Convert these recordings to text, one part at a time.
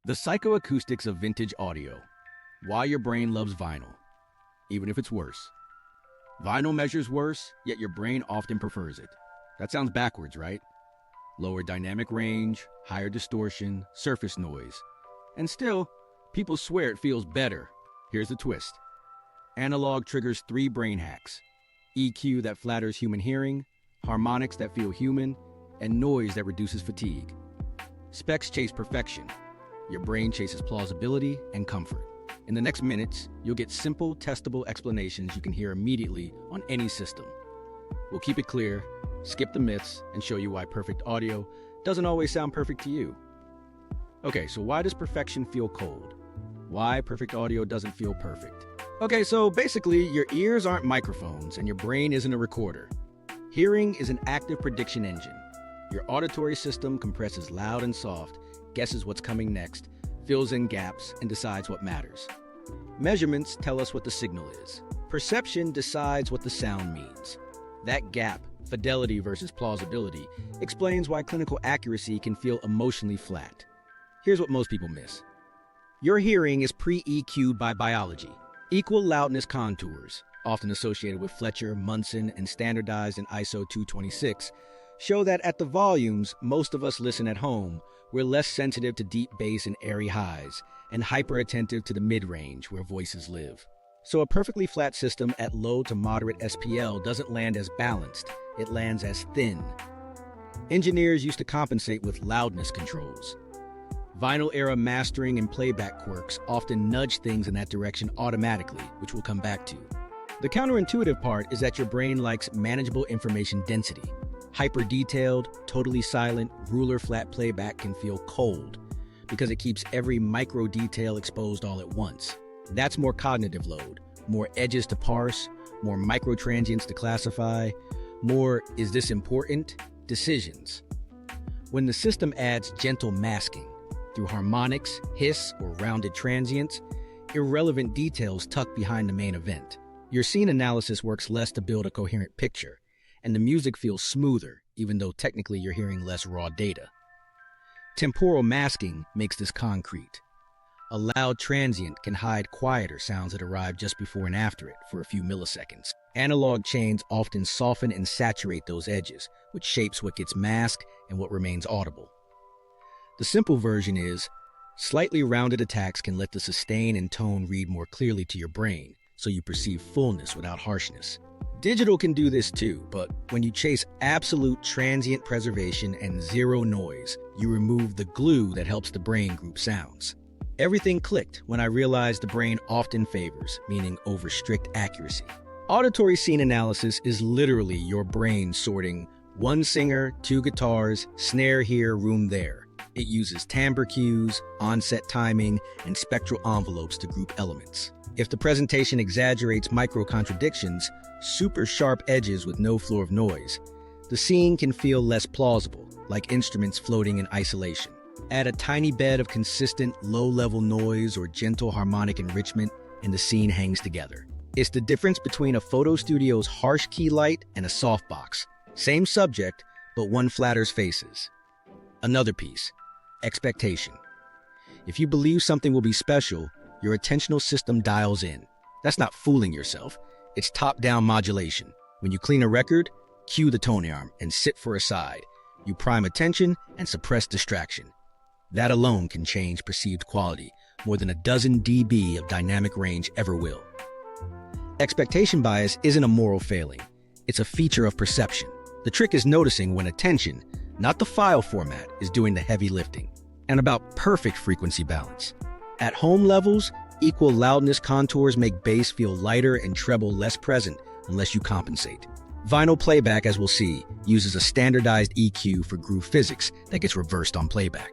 The psychoacoustics of vintage audio. Why your brain loves vinyl, even if it's worse. Vinyl measures worse, yet your brain often prefers it. That sounds backwards, right? Lower dynamic range, higher distortion, surface noise. And still, people swear it feels better. Here's the twist. Analog triggers 3 brain hacks. EQ that flatters human hearing, harmonics that feel human, and noise that reduces fatigue. Specs chase perfection. Your brain chases plausibility and comfort. In the next minutes, you'll get simple, testable explanations you can hear immediately on any system. We'll keep it clear, skip the myths, and show you why perfect audio doesn't always sound perfect to you. Okay, so why does perfection feel cold? Why perfect audio doesn't feel perfect? Okay, so basically, your ears aren't microphones and your brain isn't a recorder. Hearing is an active prediction engine. Your auditory system compresses loud and soft, guesses what's coming next, fills in gaps, and decides what matters. Measurements tell us what the signal is. Perception decides what the sound means. That gap, fidelity versus plausibility, explains why clinical accuracy can feel emotionally flat. Here's what most people miss. Your hearing is pre-EQ'd by biology. Equal-Loudness contours, often associated with Fletcher-Munson and standardized in ISO 226, show that at the volumes most of us listen at home, we're less sensitive to deep bass and airy highs, and hyper-attentive to the mid-range where voices live. So a perfectly flat system at low to moderate SPL doesn't land as balanced, it lands as thin. Engineers used to compensate with loudness controls. Vinyl-era mastering and playback quirks often nudge things in that direction automatically, which we'll come back to. The counterintuitive part is that your brain likes manageable information density. Hyper-detailed, totally silent, ruler-flat playback can feel cold because it keeps every micro-detail exposed all at once. That's more cognitive load, more edges to parse, more micro-transients to classify, more "is this important?" decisions. When the system adds gentle masking, through harmonics, hiss, or rounded transients, irrelevant details tucked behind the main event. Your scene analysis works less to build a coherent picture, and the music feels smoother, even though technically you're hearing less raw data. Temporal masking makes this concrete. A loud transient can hide quieter sounds that arrive just before and after it for a few milliseconds. Analog chains often soften and saturate those edges, which shapes what gets masked and what remains audible. The simple version is, slightly rounded attacks can let the sustain and tone read more clearly to your brain, so you perceive fullness without harshness. Digital can do this too, but when you chase absolute transient preservation and zero noise, you remove the glue that helps the brain group sounds. Everything clicked when I realized the brain often favors, meaning over strict accuracy. Auditory scene analysis is literally your brain sorting 1 singer, 2 guitars, snare here, room there. It uses timbre cues, onset timing, and spectral envelopes to group elements. If the presentation exaggerates micro-contradictions, super sharp edges with no floor of noise, the scene can feel less plausible, like instruments floating in isolation. Add a tiny bed of consistent, low-level noise or gentle harmonic enrichment, and the scene hangs together. It's the difference between a photo studio's harsh key light and a softbox. Same subject, but one flatters faces. Another piece. Expectation. If you believe something will be special, your attentional system dials in. That's not fooling yourself. It's top-down modulation. When you clean a record, cue the tone arm and sit for a side. You prime attention and suppress distraction. That alone can change perceived quality more than a dozen dB of dynamic range ever will. Expectation bias isn't a moral failing. It's a feature of perception. The trick is noticing when attention, not the file format, is doing the heavy lifting. And about perfect frequency balance. At home levels, equal loudness contours make bass feel lighter and treble less present unless you compensate. Vinyl playback, as we'll see, uses a standardized EQ for groove physics that gets reversed on playback.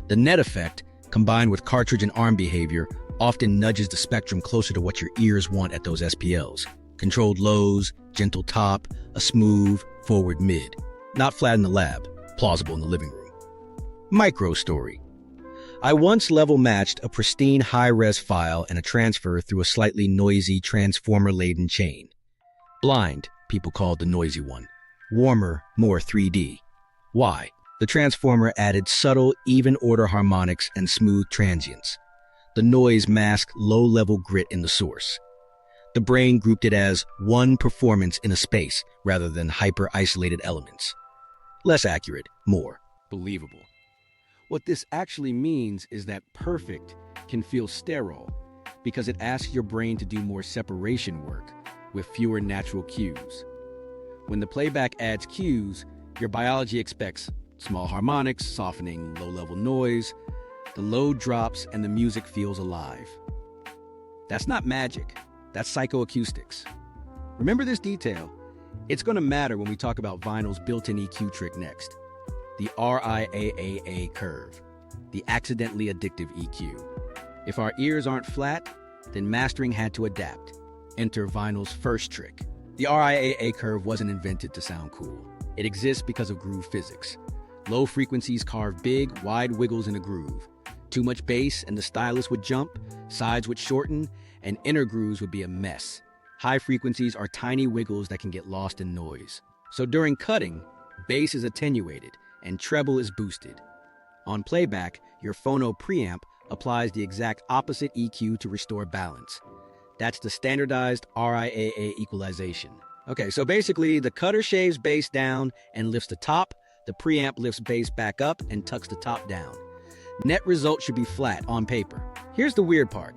The net effect, combined with cartridge and arm behavior, often nudges the spectrum closer to what your ears want at those SPLs. Controlled lows, gentle top, a smooth, forward mid. Not flat in the lab, plausible in the living room. Micro story. I once level matched a pristine high-res file and a transfer through a slightly noisy transformer-laden chain. Blind, people called the noisy one. Warmer, more 3D. Why? The transformer added subtle, even-order harmonics and smooth transients. The noise masked low-level grit in the source. The brain grouped it as one performance in a space rather than hyper-isolated elements. Less accurate, more believable. What this actually means is that perfect can feel sterile because it asks your brain to do more separation work with fewer natural cues. When the playback adds cues, your biology expects small harmonics, softening low-level noise, the load drops, and the music feels alive. That's not magic. That's psychoacoustics. Remember this detail. It's going to matter when we talk about vinyl's built-in EQ trick next. The RIAA curve, the accidentally addictive EQ. If our ears aren't flat, then mastering had to adapt. Enter vinyl's first trick. The RIAA curve wasn't invented to sound cool. It exists because of groove physics. Low frequencies carve big, wide wiggles in a groove. Too much bass and the stylus would jump, sides would shorten, and inner grooves would be a mess. High frequencies are tiny wiggles that can get lost in noise. So during cutting, bass is attenuated and treble is boosted. On playback, your phono preamp applies the exact opposite EQ to restore balance. That's the standardized RIAA equalization. Okay, so basically the cutter shaves bass down and lifts the top, the preamp lifts bass back up and tucks the top down. Net result should be flat on paper. Here's the weird part.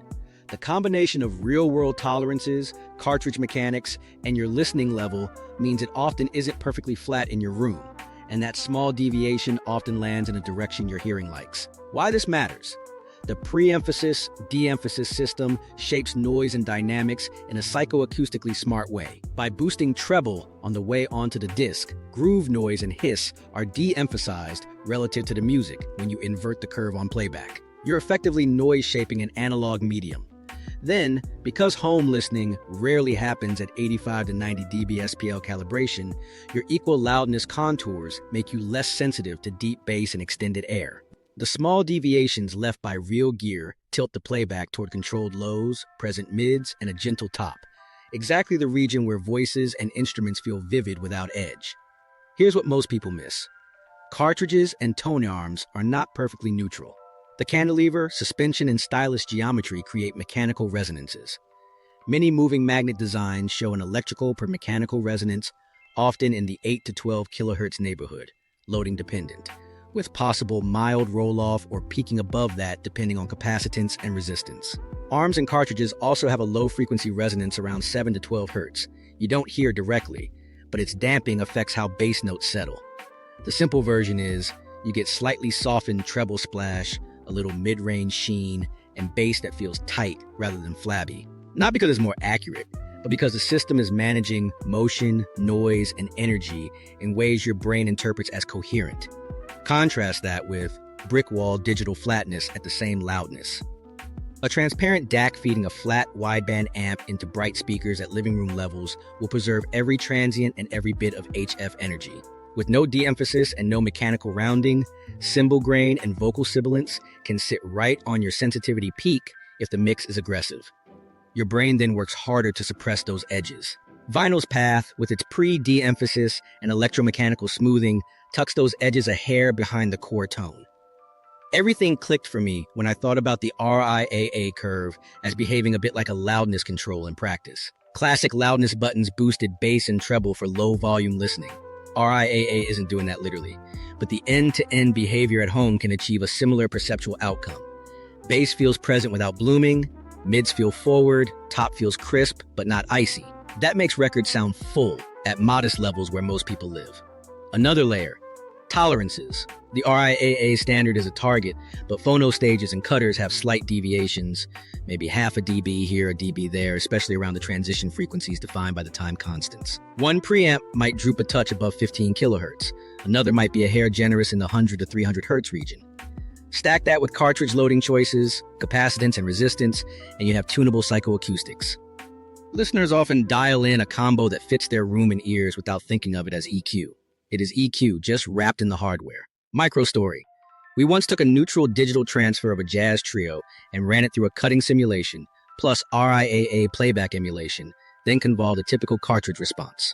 The combination of real-world tolerances, cartridge mechanics, and your listening level means it often isn't perfectly flat in your room, and that small deviation often lands in a direction your hearing likes. Why this matters? The pre-emphasis, de-emphasis system shapes noise and dynamics in a psychoacoustically smart way. By boosting treble on the way onto the disc, groove noise and hiss are de-emphasized relative to the music when you invert the curve on playback. You're effectively noise shaping an analog medium. Then, because home listening rarely happens at 85 to 90 dB SPL calibration, your equal loudness contours make you less sensitive to deep bass and extended air. The small deviations left by real gear tilt the playback toward controlled lows, present mids, and a gentle top. Exactly the region where voices and instruments feel vivid without edge. Here's what most people miss. Cartridges and tone arms are not perfectly neutral. The cantilever, suspension, and stylus geometry create mechanical resonances. Many moving magnet designs show an electrical per mechanical resonance, often in the 8 to 12 kilohertz neighborhood, loading dependent, with possible mild roll-off or peaking above that depending on capacitance and resistance. Arms and cartridges also have a low-frequency resonance around 7 to 12 hertz. You don't hear directly, but its damping affects how bass notes settle. The simple version is, you get slightly softened treble splash, a little mid-range sheen, and bass that feels tight rather than flabby. Not because it's more accurate, but because the system is managing motion, noise, and energy in ways your brain interprets as coherent. Contrast that with brick wall digital flatness at the same loudness. A transparent DAC feeding a flat wideband amp into bright speakers at living room levels will preserve every transient and every bit of HF energy. With no de-emphasis and no mechanical rounding, cymbal grain and vocal sibilance can sit right on your sensitivity peak if the mix is aggressive. Your brain then works harder to suppress those edges. Vinyl's path, with its pre-de-emphasis and electromechanical smoothing, tucks those edges a hair behind the core tone. Everything clicked for me when I thought about the RIAA curve as behaving a bit like a loudness control in practice. Classic loudness buttons boosted bass and treble for low-volume listening. RIAA isn't doing that literally, but the end-to-end behavior at home can achieve a similar perceptual outcome. Bass feels present without blooming, mids feel forward, top feels crisp but not icy. That makes records sound full at modest levels where most people live. Another layer, tolerances. The RIAA standard is a target, but phono stages and cutters have slight deviations, maybe half a dB here, a dB there, especially around the transition frequencies defined by the time constants. One preamp might droop a touch above 15 kilohertz. Another might be a hair generous in the 100 to 300 hertz region. Stack that with cartridge loading choices, capacitance and resistance, and you have tunable psychoacoustics. Listeners often dial in a combo that fits their room and ears without thinking of it as EQ. It is EQ, just wrapped in the hardware. Micro story. We once took a neutral digital transfer of a jazz trio and ran it through a cutting simulation, plus RIAA playback emulation, then convolved a typical cartridge response.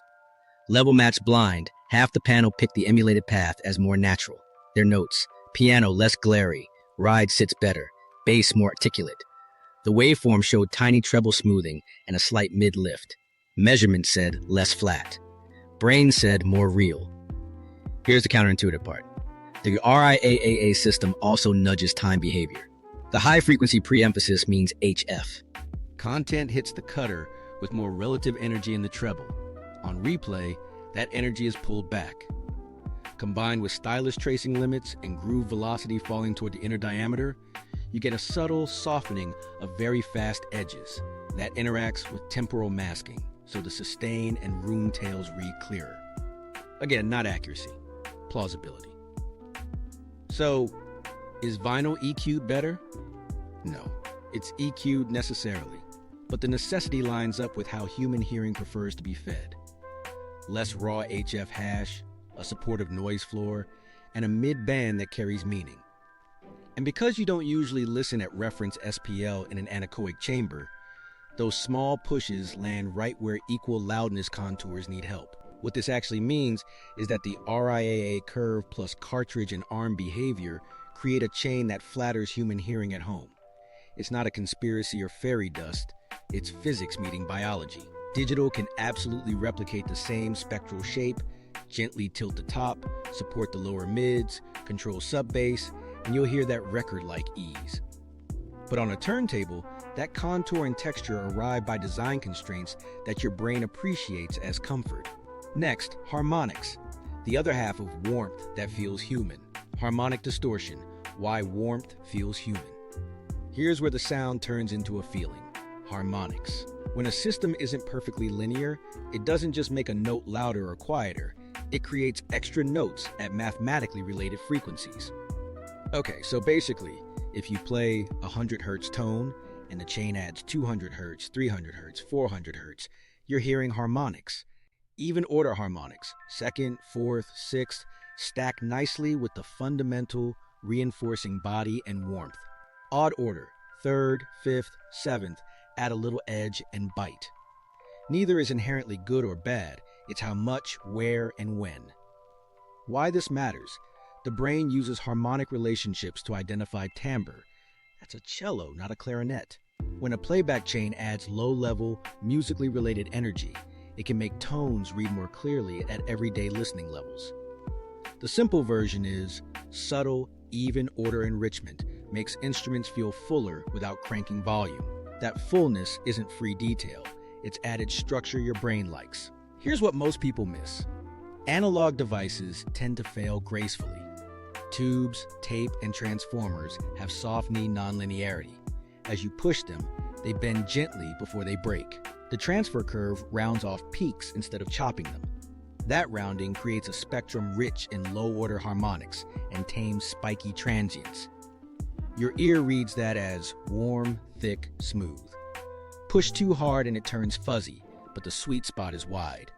Level match blind, half the panel picked the emulated path as more natural. their notes. Piano less glary, ride sits better, bass more articulate. The waveform showed tiny treble smoothing and a slight mid-lift. Measurement said less flat. Brain said more real. Here's the counterintuitive part. The RIAA system also nudges time behavior. The high-frequency pre-emphasis means HF. Content hits the cutter with more relative energy in the treble. On replay, that energy is pulled back. Combined with stylus tracing limits and groove velocity falling toward the inner diameter, you get a subtle softening of very fast edges that interacts with temporal masking, so the sustain and room tails read clearer. Again, not accuracy, plausibility. So, is vinyl EQ'd better? No, it's EQ'd necessarily, but the necessity lines up with how human hearing prefers to be fed. Less raw HF hash, a supportive noise floor, and a mid-band that carries meaning. And because you don't usually listen at reference SPL in an anechoic chamber, those small pushes land right where equal-loudness contours need help. What this actually means is that the RIAA curve plus cartridge and arm behavior create a chain that flatters human hearing at home. It's not a conspiracy or fairy dust, it's physics meeting biology. Digital can absolutely replicate the same spectral shape, gently tilt the top, support the lower mids, control sub-bass, and you'll hear that record-like ease. But on a turntable, that contour and texture arrive by design constraints that your brain appreciates as comfort. Next, harmonics, the other half of warmth that feels human. Harmonic distortion, why warmth feels human. Here's where the sound turns into a feeling. Harmonics. When a system isn't perfectly linear, it doesn't just make a note louder or quieter, it creates extra notes at mathematically related frequencies. Okay, so basically, if you play a 100 Hz tone and the chain adds 200 Hz, 300 Hz, 400 Hz, you're hearing harmonics. Even order harmonics, second, fourth, sixth, stack nicely with the fundamental reinforcing body and warmth. Odd order, third, fifth, seventh, add a little edge and bite. Neither is inherently good or bad, it's how much, where, and when. Why this matters? The brain uses harmonic relationships to identify timbre. That's a cello, not a clarinet. When a playback chain adds low-level, musically related energy, it can make tones read more clearly at everyday listening levels. The simple version is subtle, even order enrichment makes instruments feel fuller without cranking volume. That fullness isn't free detail, it's added structure your brain likes. Here's what most people miss. Analog devices tend to fail gracefully. Tubes, tape, and transformers have soft knee nonlinearity. As you push them, they bend gently before they break. The transfer curve rounds off peaks instead of chopping them. That rounding creates a spectrum rich in low-order harmonics and tames spiky transients. Your ear reads that as warm, thick, smooth. Push too hard and it turns fuzzy, but the sweet spot is wide.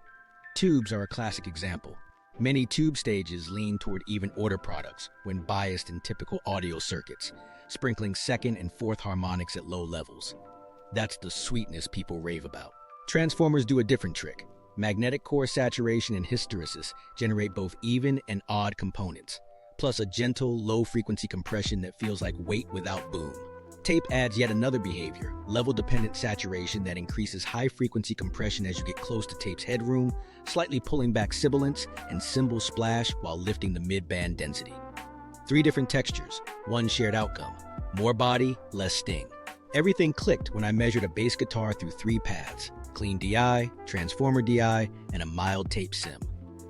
Tubes are a classic example. Many tube stages lean toward even order products when biased in typical audio circuits, sprinkling second and fourth harmonics at low levels. That's the sweetness people rave about. Transformers do a different trick. Magnetic core saturation and hysteresis generate both even and odd components, plus a gentle, low-frequency compression that feels like weight without boom. Tape adds yet another behavior, level-dependent saturation that increases high-frequency compression as you get close to tape's headroom, slightly pulling back sibilance and cymbal splash while lifting the mid-band density. 3 different textures, one shared outcome. More body, less sting. Everything clicked when I measured a bass guitar through 3 paths, clean DI, transformer DI, and a mild tape sim.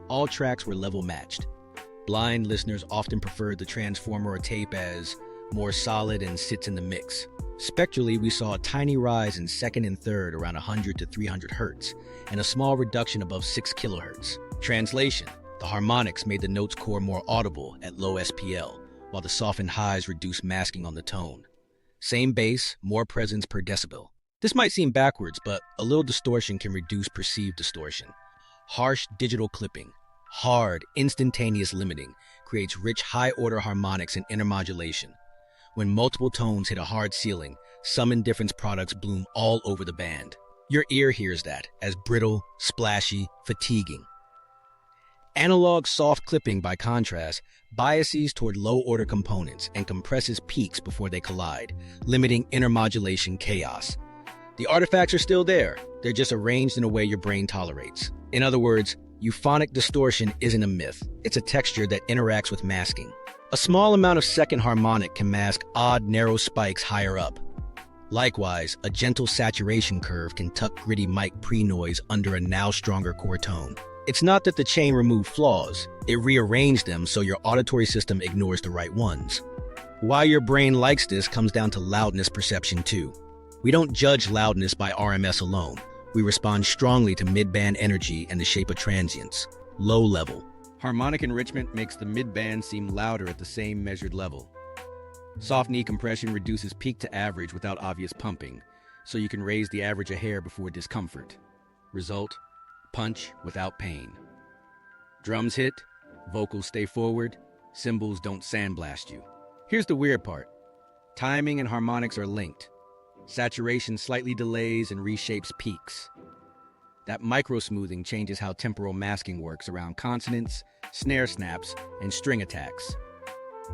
All tracks were level matched. Blind listeners often preferred the transformer or tape as more solid and sits in the mix. Spectrally, we saw a tiny rise in second and third around 100 to 300 Hz, and a small reduction above 6 kHz. Translation: the harmonics made the note's core more audible at low SPL, while the softened highs reduced masking on the tone. Same bass, more presence per decibel. This might seem backwards, but a little distortion can reduce perceived distortion. Harsh digital clipping, hard, instantaneous limiting creates rich high-order harmonics and intermodulation. When multiple tones hit a hard ceiling, some indifference products bloom all over the band. Your ear hears that as brittle, splashy, fatiguing. Analog soft clipping, by contrast, biases toward low-order components and compresses peaks before they collide, limiting intermodulation chaos. The artifacts are still there, they're just arranged in a way your brain tolerates. In other words, euphonic distortion isn't a myth, it's a texture that interacts with masking. A small amount of second harmonic can mask odd, narrow spikes higher up. Likewise, a gentle saturation curve can tuck gritty mic pre-noise under a now stronger core tone. It's not that the chain removed flaws, it rearranged them so your auditory system ignores the right ones. Why your brain likes this comes down to loudness perception too. We don't judge loudness by RMS alone. We respond strongly to mid-band energy and the shape of transients. Low level. Harmonic enrichment makes the mid-band seem louder at the same measured level. Soft knee compression reduces peak to average without obvious pumping, so you can raise the average a hair before discomfort. Result: punch without pain. Drums hit, vocals stay forward, cymbals don't sandblast you. Here's the weird part. Timing and harmonics are linked. Saturation slightly delays and reshapes peaks. That micro-smoothing changes how temporal masking works around consonants, snare snaps, and string attacks.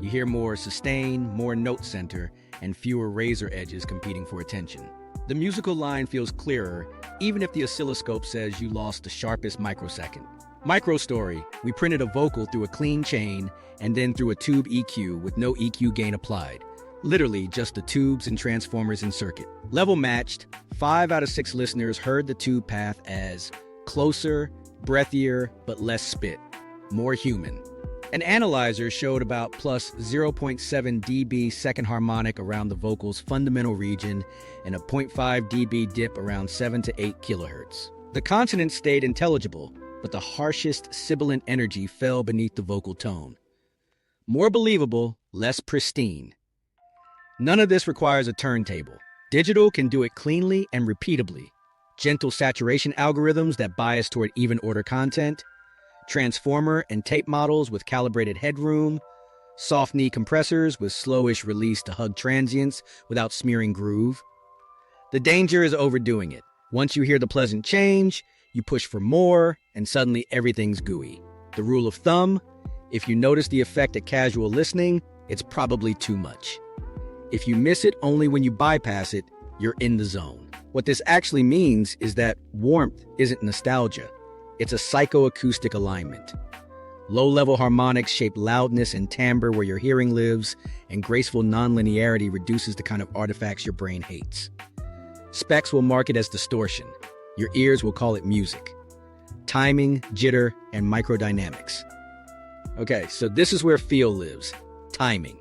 You hear more sustain, more note center, and fewer razor edges competing for attention. The musical line feels clearer, even if the oscilloscope says you lost the sharpest microsecond. Micro story: we printed a vocal through a clean chain and then through a tube EQ with no EQ gain applied. Literally just the tubes and transformers in circuit. Level matched, 5 out of 6 listeners heard the tube path as closer, breathier, but less spit, more human. An analyzer showed about plus 0.7 dB second harmonic around the vocal's fundamental region and a 0.5 dB dip around 7 to 8 kilohertz. The consonants stayed intelligible, but the harshest sibilant energy fell beneath the vocal tone. More believable, less pristine. None of this requires a turntable. Digital can do it cleanly and repeatably. Gentle saturation algorithms that bias toward even order content, transformer and tape models with calibrated headroom, soft knee compressors with slowish release to hug transients without smearing groove. The danger is overdoing it. Once you hear the pleasant change, you push for more, and suddenly everything's gooey. The rule of thumb: if you notice the effect at casual listening, it's probably too much. If you miss it only when you bypass it, you're in the zone. What this actually means is that warmth isn't nostalgia. It's a psychoacoustic alignment. Low-level harmonics shape loudness and timbre where your hearing lives, and graceful nonlinearity reduces the kind of artifacts your brain hates. Specs will mark it as distortion. Your ears will call it music. Timing, jitter, and microdynamics. Okay, so this is where feel lives. Timing.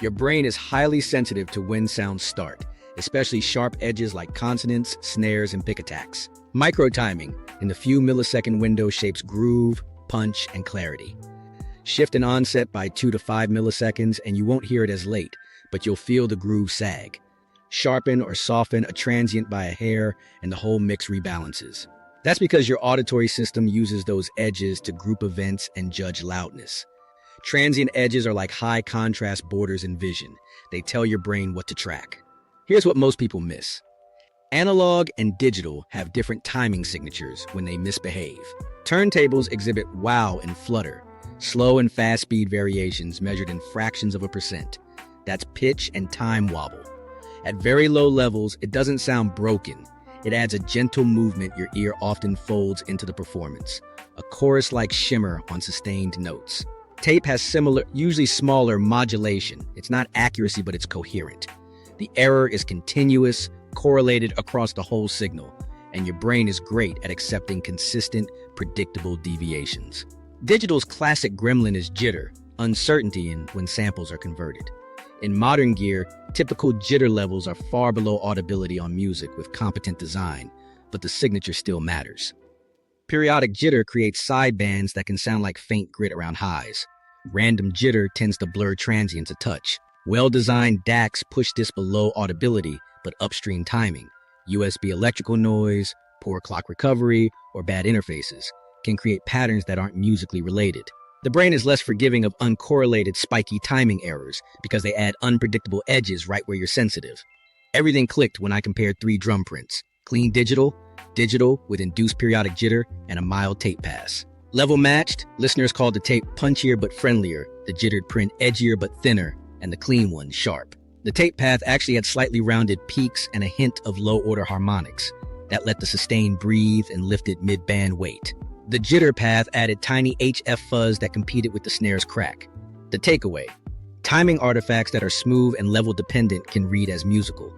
Your brain is highly sensitive to when sounds start, especially sharp edges like consonants, snares, and pick attacks. Micro-timing, in the few millisecond window, shapes groove, punch, and clarity. Shift an onset by 2 to 5 milliseconds and you won't hear it as late, but you'll feel the groove sag. Sharpen or soften a transient by a hair and the whole mix rebalances. That's because your auditory system uses those edges to group events and judge loudness. Transient edges are like high contrast borders in vision. They tell your brain what to track. Here's what most people miss. Analog and digital have different timing signatures when they misbehave. Turntables exhibit wow and flutter, slow and fast speed variations measured in fractions of a percent. That's pitch and time wobble. At very low levels, it doesn't sound broken. It adds a gentle movement your ear often folds into the performance, a chorus-like shimmer on sustained notes. Tape has similar, usually smaller, modulation. It's not accuracy, but it's coherent. The error is continuous, correlated across the whole signal, and your brain is great at accepting consistent, predictable deviations. Digital's classic gremlin is jitter, uncertainty in when samples are converted. In modern gear, typical jitter levels are far below audibility on music with competent design, but the signature still matters. Periodic jitter creates sidebands that can sound like faint grit around highs. Random jitter tends to blur transients a touch. Well-designed DACs push this below audibility, but upstream timing. USB electrical noise, poor clock recovery, or bad interfaces can create patterns that aren't musically related. The brain is less forgiving of uncorrelated spiky timing errors because they add unpredictable edges right where you're sensitive. Everything clicked when I compared 3 drum prints: clean digital, digital with induced periodic jitter, and a mild tape pass. Level matched, listeners called the tape punchier but friendlier, the jittered print edgier but thinner, and the clean one sharp. The tape path actually had slightly rounded peaks and a hint of low-order harmonics that let the sustain breathe and lifted mid-band weight. The jitter path added tiny HF fuzz that competed with the snare's crack. The takeaway: timing artifacts that are smooth and level dependent can read as musical.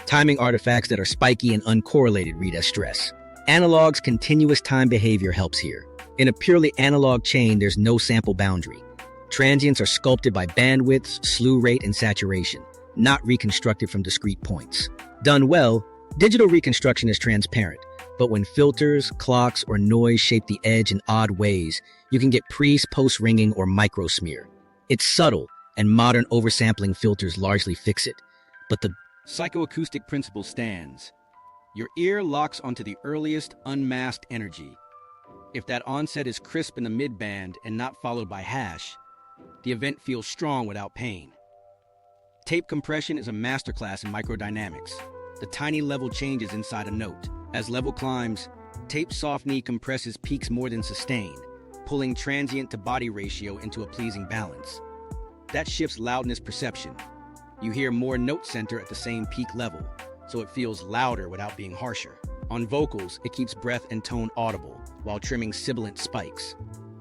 Timing artifacts that are spiky and uncorrelated read as stress. Analog's continuous time behavior helps here. In a purely analog chain, there's no sample boundary. Transients are sculpted by bandwidths, slew rate, and saturation, not reconstructed from discrete points. Done well, digital reconstruction is transparent, but when filters, clocks, or noise shape the edge in odd ways, you can get post ringing or micro smear. It's subtle, and modern oversampling filters largely fix it. But the psychoacoustic principle stands. Your ear locks onto the earliest unmasked energy. If that onset is crisp in the mid-band and not followed by hash, the event feels strong without pain. Tape compression is a masterclass in microdynamics. The tiny level changes inside a note. As level climbs, tape soft knee compresses peaks more than sustain, pulling transient to body ratio into a pleasing balance. That shifts loudness perception. You hear more note center at the same peak level, so it feels louder without being harsher. On vocals, it keeps breath and tone audible, while trimming sibilant spikes.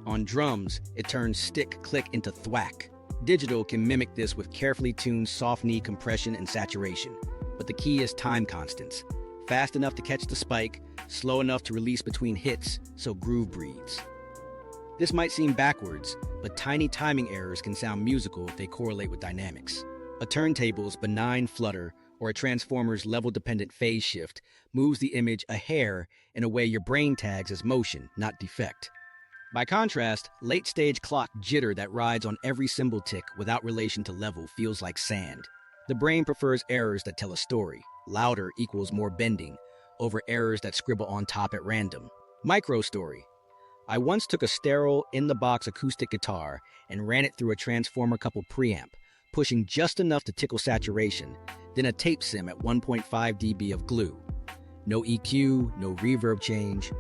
On drums, it turns stick-click into thwack. Digital can mimic this with carefully tuned soft knee compression and saturation, but the key is time constants. Fast enough to catch the spike, slow enough to release between hits, so groove breathes. This might seem backwards, but tiny timing errors can sound musical if they correlate with dynamics. A turntable's benign flutter or a transformer's level-dependent phase shift moves the image a hair in a way your brain tags as motion, not defect. By contrast, late-stage clock jitter that rides on every cymbal tick without relation to level feels like sand. The brain prefers errors that tell a story. Louder equals more bending, over errors that scribble on top at random. Micro story. I once took a sterile, in-the-box acoustic guitar and ran it through a transformer coupled preamp, pushing just enough to tickle saturation, then a tape sim at 1.5 dB of glue. No EQ, no reverb change.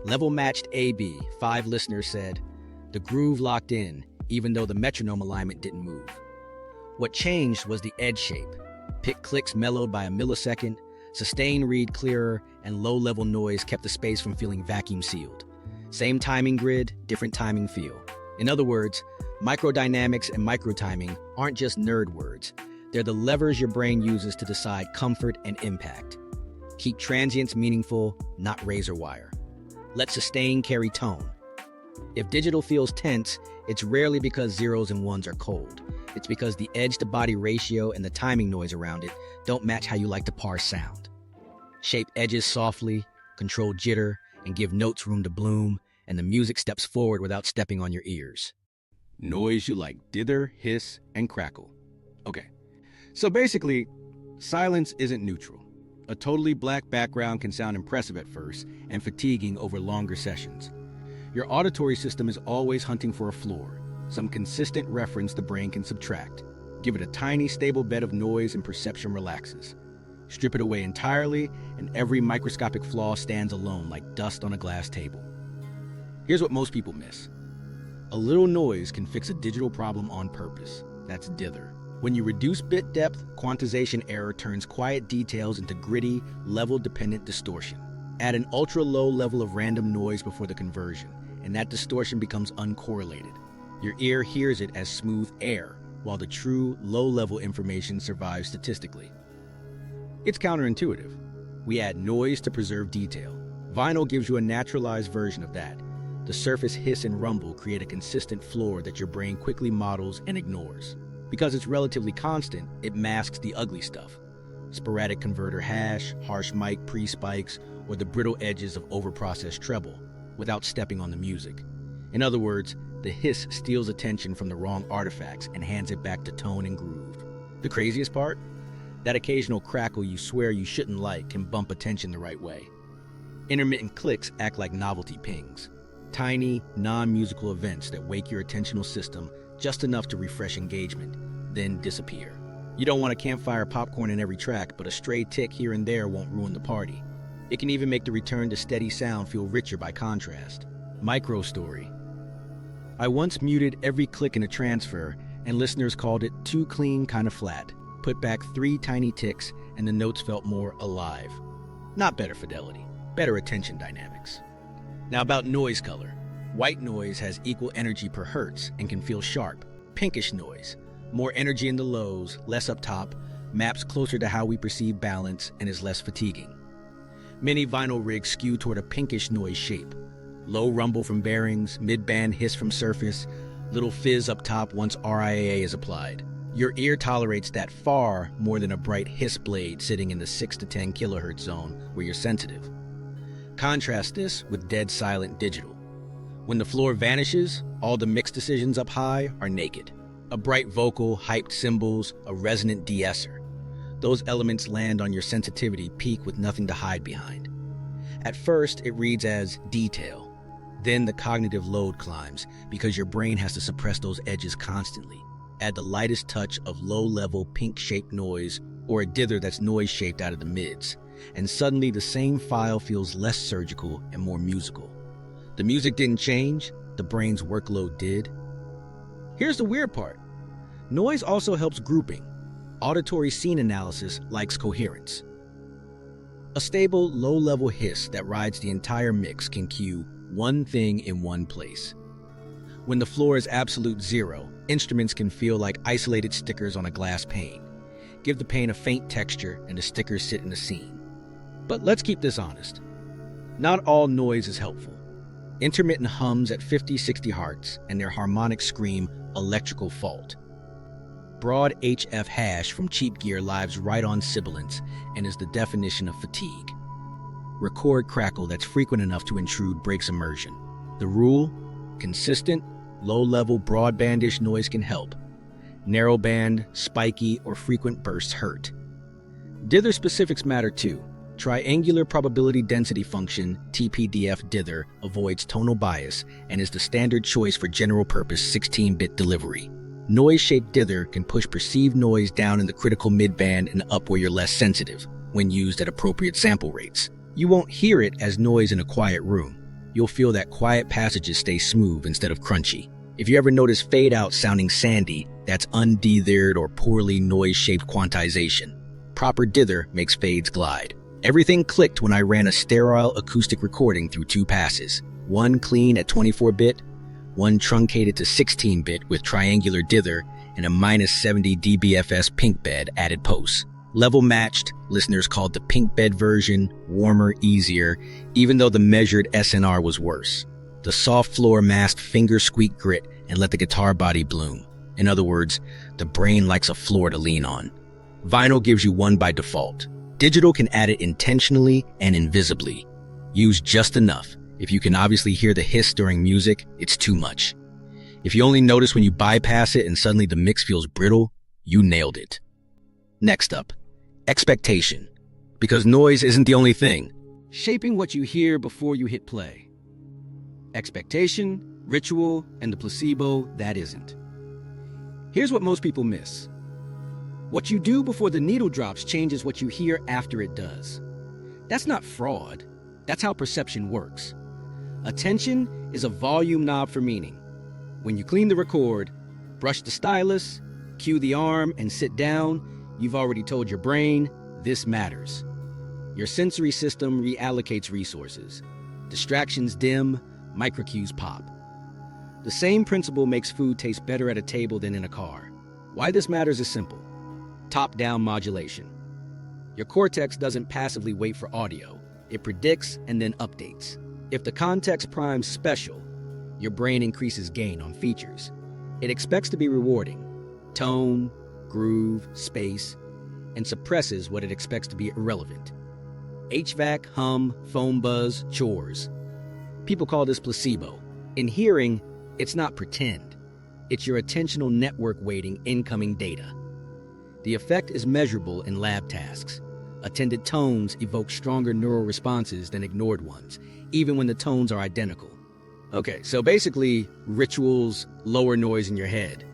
Level matched AB, 5 listeners said. The groove locked in, even though the metronome alignment didn't move. What changed was the edge shape. Pick clicks mellowed by a millisecond, sustain read clearer, and low-level noise kept the space from feeling vacuum sealed. Same timing grid, different timing feel. In other words, microdynamics and microtiming aren't just nerd words. They're the levers your brain uses to decide comfort and impact. Keep transients meaningful, not razor wire. Let sustain carry tone. If digital feels tense, it's rarely because zeros and ones are cold. It's because the edge-to-body ratio and the timing noise around it don't match how you like to parse sound. Shape edges softly, control jitter, and give notes room to bloom, and the music steps forward without stepping on your ears. Noise you like dither, hiss, and crackle. Okay, so basically, silence isn't neutral. A totally black background can sound impressive at first and fatiguing over longer sessions. Your auditory system is always hunting for a floor, some consistent reference the brain can subtract. Give it a tiny, stable bed of noise and perception relaxes. Strip it away entirely, and every microscopic flaw stands alone like dust on a glass table. Here's what most people miss. A little noise can fix a digital problem on purpose. That's dither. When you reduce bit depth, quantization error turns quiet details into gritty, level-dependent distortion. Add an ultra-low level of random noise before the conversion, and that distortion becomes uncorrelated. Your ear hears it as smooth air, while the true, low-level information survives statistically. It's counterintuitive. We add noise to preserve detail. Vinyl gives you a naturalized version of that. The surface hiss and rumble create a consistent floor that your brain quickly models and ignores. Because it's relatively constant, it masks the ugly stuff. Sporadic converter hash, harsh mic pre-spikes, or the brittle edges of overprocessed treble, without stepping on the music. In other words, the hiss steals attention from the wrong artifacts and hands it back to tone and groove. The craziest part? That occasional crackle you swear you shouldn't like can bump attention the right way. Intermittent clicks act like novelty pings. Tiny, non-musical events that wake your attentional system just enough to refresh engagement, then disappear. You don't want a campfire popcorn in every track, but a stray tick here and there won't ruin the party. It can even make the return to steady sound feel richer by contrast. Micro story. I once muted every click in a transfer, and listeners called it too clean, kind of flat. Put back 3 tiny ticks, and the notes felt more alive. Not better fidelity, better attention dynamics. Now about noise color. White noise has equal energy per hertz and can feel sharp. Pinkish noise, more energy in the lows, less up top, maps closer to how we perceive balance and is less fatiguing. Many vinyl rigs skew toward a pinkish noise shape. Low rumble from bearings, mid-band hiss from surface, little fizz up top once RIAA is applied. Your ear tolerates that far more than a bright hiss blade sitting in the 6 to 10 kilohertz zone where you're sensitive. Contrast this with dead silent digital. When the floor vanishes, all the mix decisions up high are naked. A bright vocal, hyped cymbals, a resonant de-esser. Those elements land on your sensitivity peak with nothing to hide behind. At first, it reads as detail. Then the cognitive load climbs because your brain has to suppress those edges constantly. Add the lightest touch of low-level pink-shaped noise or a dither that's noise-shaped out of the mids, and suddenly the same file feels less surgical and more musical. The music didn't change, the brain's workload did. Here's the weird part. Noise also helps grouping. Auditory scene analysis likes coherence. A stable, low-level hiss that rides the entire mix can cue one thing in one place. When the floor is absolute zero, instruments can feel like isolated stickers on a glass pane. Give the pane a faint texture and the stickers sit in the scene. But let's keep this honest. Not all noise is helpful. Intermittent hums at 50-60 Hz and their harmonics scream electrical fault. Broad HF hash from cheap gear lives right on sibilance and is the definition of fatigue. Record crackle that's frequent enough to intrude breaks immersion. The rule? Consistent, low-level broadbandish noise can help. Narrowband, spiky, or frequent bursts hurt. Dither specifics matter too. Triangular probability density function, TPDF dither, avoids tonal bias and is the standard choice for general-purpose 16-bit delivery. Noise-shaped dither can push perceived noise down in the critical midband and up where you're less sensitive, when used at appropriate sample rates. You won't hear it as noise in a quiet room. You'll feel that quiet passages stay smooth instead of crunchy. If you ever notice fade-out sounding sandy, that's undithered or poorly noise-shaped quantization. Proper dither makes fades glide. Everything clicked when I ran a sterile acoustic recording through 2 passes. One clean at 24-bit, one truncated to 16-bit with triangular dither and a -70 dBFS pink bed added post. Level matched, listeners called the pink bed version warmer, easier, even though the measured SNR was worse. The soft floor masked finger squeak grit and let the guitar body bloom. In other words, the brain likes a floor to lean on. Vinyl gives you one by default. Digital can add it intentionally and invisibly. Use just enough. If you can obviously hear the hiss during music, it's too much. If you only notice when you bypass it and suddenly the mix feels brittle, you nailed it. Next up, expectation. Because noise isn't the only thing. Shaping what you hear before you hit play. Expectation, ritual, and the placebo, that isn't. Here's what most people miss. What you do before the needle drops changes what you hear after it does. That's not fraud. That's how perception works. Attention is a volume knob for meaning. When you clean the record, brush the stylus, cue the arm, and sit down, you've already told your brain, this matters. Your sensory system reallocates resources. Distractions dim, microcues pop. The same principle makes food taste better at a table than in a car. Why this matters is simple. Top-down modulation. Your cortex doesn't passively wait for audio. It predicts and then updates. If the context primes special, your brain increases gain on features. It expects to be rewarding, tone, groove, space, and suppresses what it expects to be irrelevant. HVAC, hum, phone buzz, chores. People call this placebo. In hearing, it's not pretend. It's your attentional network weighting incoming data. The effect is measurable in lab tasks. Attended tones evoke stronger neural responses than ignored ones, even when the tones are identical. Okay, so basically, rituals lower noise in your head.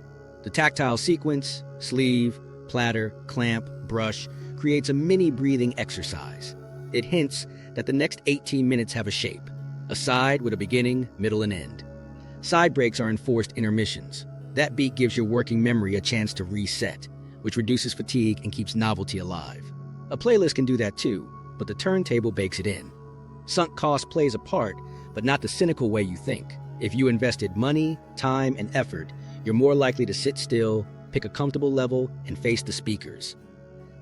The tactile sequence, sleeve, platter, clamp, brush, creates a mini breathing exercise. It hints that the next 18 minutes have a shape, a side with a beginning, middle, and end. Side breaks are enforced intermissions. That beat gives your working memory a chance to reset, which reduces fatigue and keeps novelty alive. A playlist can do that too, but the turntable bakes it in. Sunk cost plays a part, but not the cynical way you think. If you invested money, time, and effort, you're more likely to sit still, pick a comfortable level, and face the speakers.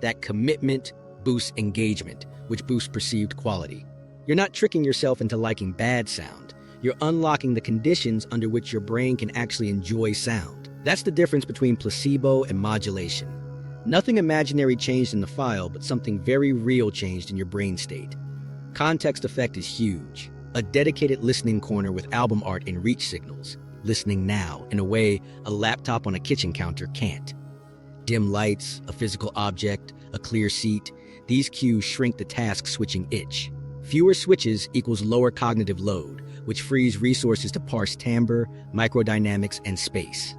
That commitment boosts engagement, which boosts perceived quality. You're not tricking yourself into liking bad sound. You're unlocking the conditions under which your brain can actually enjoy sound. That's the difference between placebo and modulation. Nothing imaginary changed in the file, but something very real changed in your brain state. Context effect is huge. A dedicated listening corner with album art and reach signals. Listening now in a way a laptop on a kitchen counter can't. Dim lights, a physical object, a clear seat. These cues shrink the task switching itch. Fewer switches equals lower cognitive load, which frees resources to parse timbre, microdynamics, and space.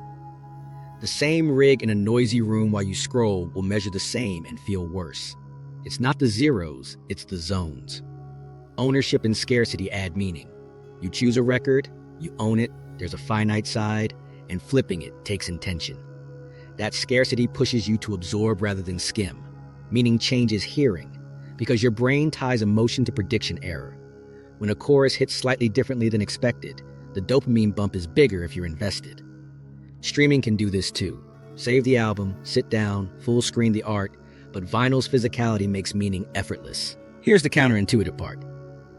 The same rig in a noisy room while you scroll will measure the same and feel worse. It's not the zeros, it's the zones. Ownership and scarcity add meaning. You choose a record, you own it, there's a finite side, and flipping it takes intention. That scarcity pushes you to absorb rather than skim. Meaning changes hearing, because your brain ties emotion to prediction error. When a chorus hits slightly differently than expected, the dopamine bump is bigger if you're invested. Streaming can do this too. Save the album, sit down, full screen the art, but vinyl's physicality makes meaning effortless. Here's the counterintuitive part.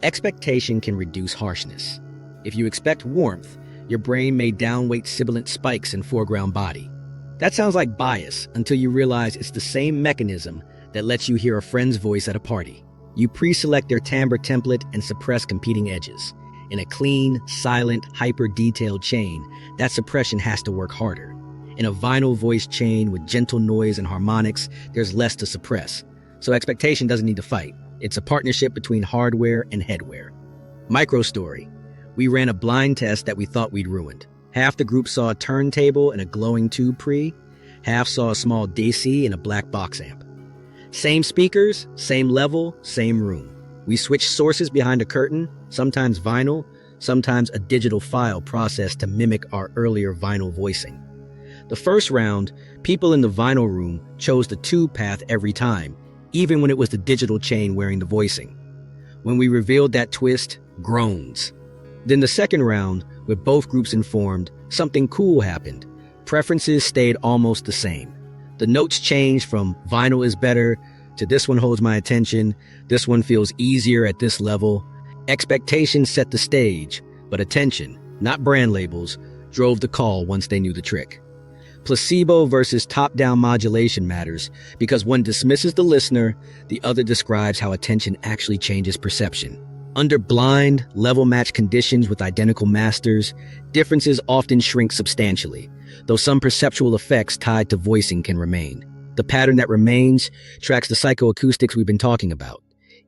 Expectation can reduce harshness. If you expect warmth, your brain may downweight sibilant spikes in foreground body. That sounds like bias until you realize it's the same mechanism that lets you hear a friend's voice at a party. You pre-select their timbre template and suppress competing edges. In a clean, silent, hyper-detailed chain, that suppression has to work harder. In a vinyl voice chain with gentle noise and harmonics, there's less to suppress. So expectation doesn't need to fight. It's a partnership between hardware and headware. Micro story. We ran a blind test that we thought we'd ruined. Half the group saw a turntable and a glowing tube pre. Half saw a small DC and a black box amp. Same speakers, same level, same room. We switched sources behind a curtain, sometimes vinyl, sometimes a digital file processed to mimic our earlier vinyl voicing. The first round, people in the vinyl room chose the tube path every time, even when it was the digital chain wearing the voicing. When we revealed that twist, groans. Then the second round, with both groups informed, something cool happened. Preferences stayed almost the same. The notes changed from vinyl is better to this one holds my attention, this one feels easier at this level. Expectations set the stage, but attention, not brand labels, drove the call once they knew the trick. Placebo versus top-down modulation matters because one dismisses the listener, the other describes how attention actually changes perception. Under blind, level-match conditions with identical masters, differences often shrink substantially, though some perceptual effects tied to voicing can remain. The pattern that remains tracks the psychoacoustics we've been talking about.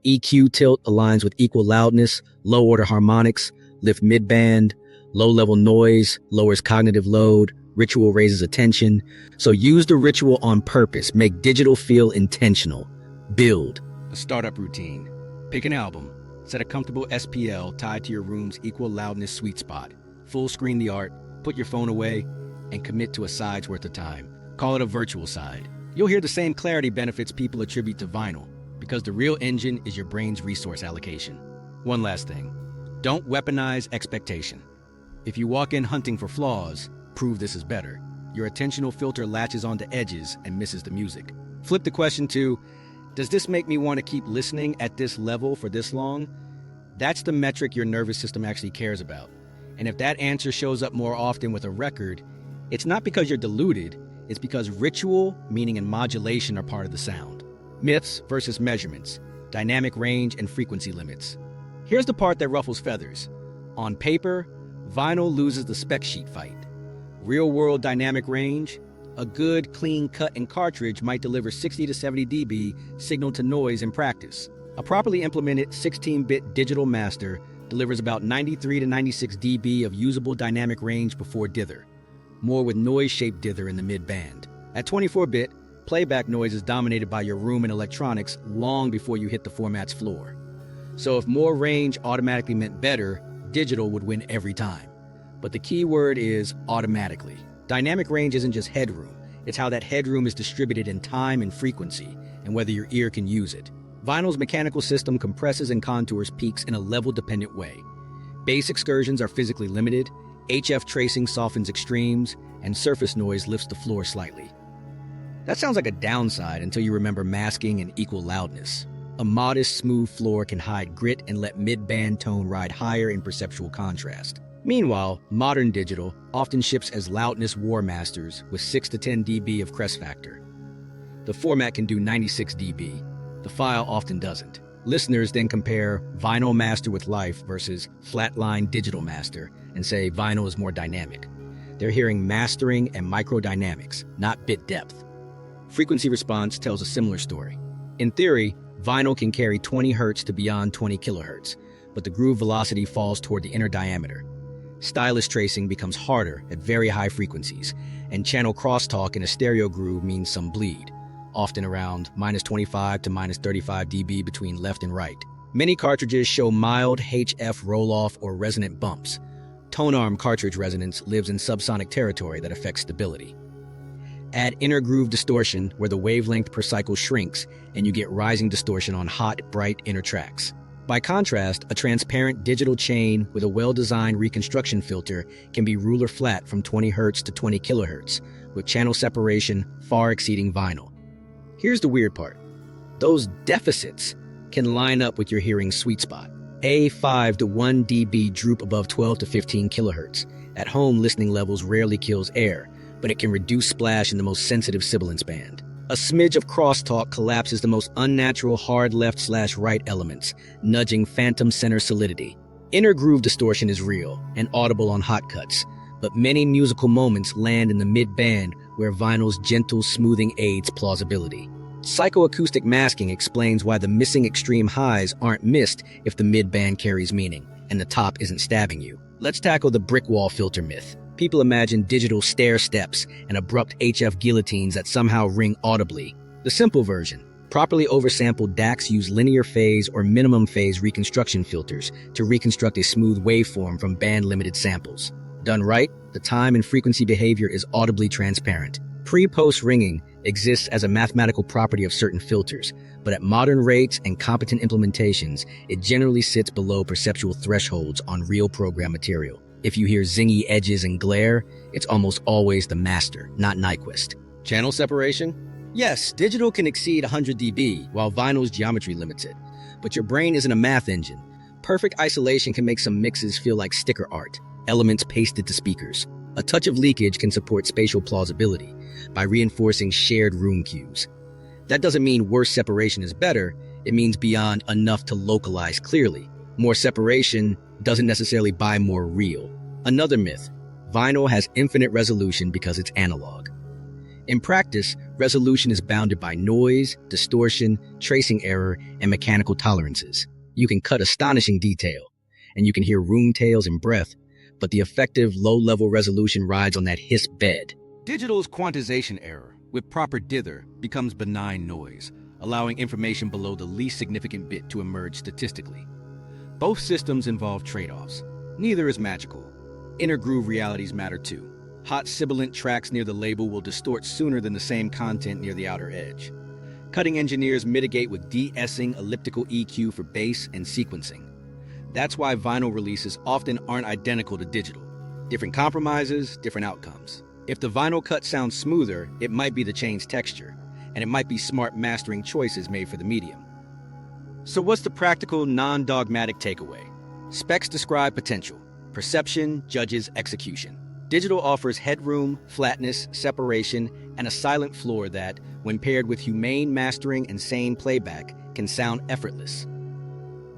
EQ tilt aligns with equal-loudness, low-order harmonics, lift mid-band, low-level noise, lowers cognitive load, ritual raises attention. So use the ritual on purpose. Make digital feel intentional. Build. A startup routine. Pick an album. Set a comfortable SPL tied to your room's equal-loudness sweet spot. Full screen the art. Put your phone away. And commit to a side's worth of time. Call it a virtual side. You'll hear the same clarity benefits people attribute to vinyl, because the real engine is your brain's resource allocation. One last thing. Don't weaponize expectation. If you walk in hunting for flaws, prove this is better. Your attentional filter latches onto edges and misses the music. Flip the question to, does this make me want to keep listening at this level for this long? That's the metric your nervous system actually cares about. And if that answer shows up more often with a record, it's not because you're deluded, it's because ritual, meaning, and modulation are part of the sound. Myths versus measurements, dynamic range and frequency limits. Here's the part that ruffles feathers. On paper, vinyl loses the spec sheet fight. Real-world dynamic range, a good, clean cut in Cartridge might deliver 60 to 70 dB signal to noise in practice. A properly implemented 16-bit digital master delivers about 93 to 96 dB of usable dynamic range before dither, more with noise-shaped dither in the mid-band. At 24-bit, playback noise is dominated by your room and electronics long before you hit the format's floor. So if more range automatically meant better, digital would win every time. But the key word is automatically. Dynamic range isn't just headroom. It's how that headroom is distributed in time and frequency, and whether your ear can use it. Vinyl's mechanical system compresses and contours peaks in a level-dependent way. Bass excursions are physically limited, HF tracing softens extremes, and surface noise lifts the floor slightly. That sounds like a downside until you remember masking and equal loudness. A modest, smooth floor can hide grit and let mid-band tone ride higher in perceptual contrast. Meanwhile, modern digital often ships as loudness war masters with 6 to 10 dB of crest factor. The format can do 96 dB. The file often doesn't. Listeners then compare vinyl master with life versus flatline digital master and say vinyl is more dynamic. They're hearing mastering and microdynamics, not bit depth. Frequency response tells a similar story. In theory, vinyl can carry 20 Hz to beyond 20 kHz, but the groove velocity falls toward the inner diameter. Stylus tracing becomes harder at very high frequencies, and channel crosstalk in a stereo groove means some bleed, often around -25 to -35 dB between left and right. Many cartridges show mild HF roll-off or resonant bumps. Tone arm cartridge resonance lives in subsonic territory that affects stability. Add inner groove distortion, where the wavelength per cycle shrinks, and you get rising distortion on hot, bright inner tracks. By contrast, a transparent digital chain with a well-designed reconstruction filter can be ruler flat from 20 Hz to 20 kHz, with channel separation far exceeding vinyl. Here's the weird part. Those deficits can line up with your hearing sweet spot. A 5 to 1 dB droop above 12 to 15 kHz. At home, listening levels rarely kills air, but it can reduce splash in the most sensitive sibilance band. A smidge of crosstalk collapses the most unnatural hard left/right elements, nudging phantom center solidity. Inner groove distortion is real and audible on hot cuts, but many musical moments land in the mid-band where vinyl's gentle smoothing aids plausibility. Psychoacoustic masking explains why the missing extreme highs aren't missed if the mid-band carries meaning and the top isn't stabbing you. Let's tackle the brick wall filter myth. People imagine digital stair steps and abrupt HF guillotines that somehow ring audibly. The simple version: properly oversampled DACs use linear phase or minimum phase reconstruction filters to reconstruct a smooth waveform from band-limited samples. Done right, the time and frequency behavior is audibly transparent. Pre-post ringing exists as a mathematical property of certain filters, but at modern rates and competent implementations, it generally sits below perceptual thresholds on real program material. If you hear zingy edges and glare, it's almost always the master, not Nyquist. Channel separation? Yes, digital can exceed 100 dB, while vinyl's geometry limits it. But your brain isn't a math engine. Perfect isolation can make some mixes feel like sticker art, elements pasted to speakers. A touch of leakage can support spatial plausibility by reinforcing shared room cues. That doesn't mean worse separation is better, it means beyond enough to localize clearly. More separation doesn't necessarily buy more real. Another myth: vinyl has infinite resolution because it's analog. In practice, resolution is bounded by noise, distortion, tracing error, and mechanical tolerances. You can cut astonishing detail, and you can hear room tails and breath, but the effective low-level resolution rides on that hiss bed. Digital's quantization error, with proper dither, becomes benign noise, allowing information below the least significant bit to emerge statistically. Both systems involve trade-offs. Neither is magical. Inner groove realities matter too. Hot sibilant tracks near the label will distort sooner than the same content near the outer edge. Cutting engineers mitigate with de-essing elliptical EQ for bass and sequencing. That's why vinyl releases often aren't identical to digital. Different compromises, different outcomes. If the vinyl cut sounds smoother, it might be the chain's texture, and it might be smart mastering choices made for the medium. So what's the practical, non-dogmatic takeaway? Specs describe potential. Perception judges execution. Digital offers headroom, flatness, separation, and a silent floor that, when paired with humane mastering and sane playback, can sound effortless.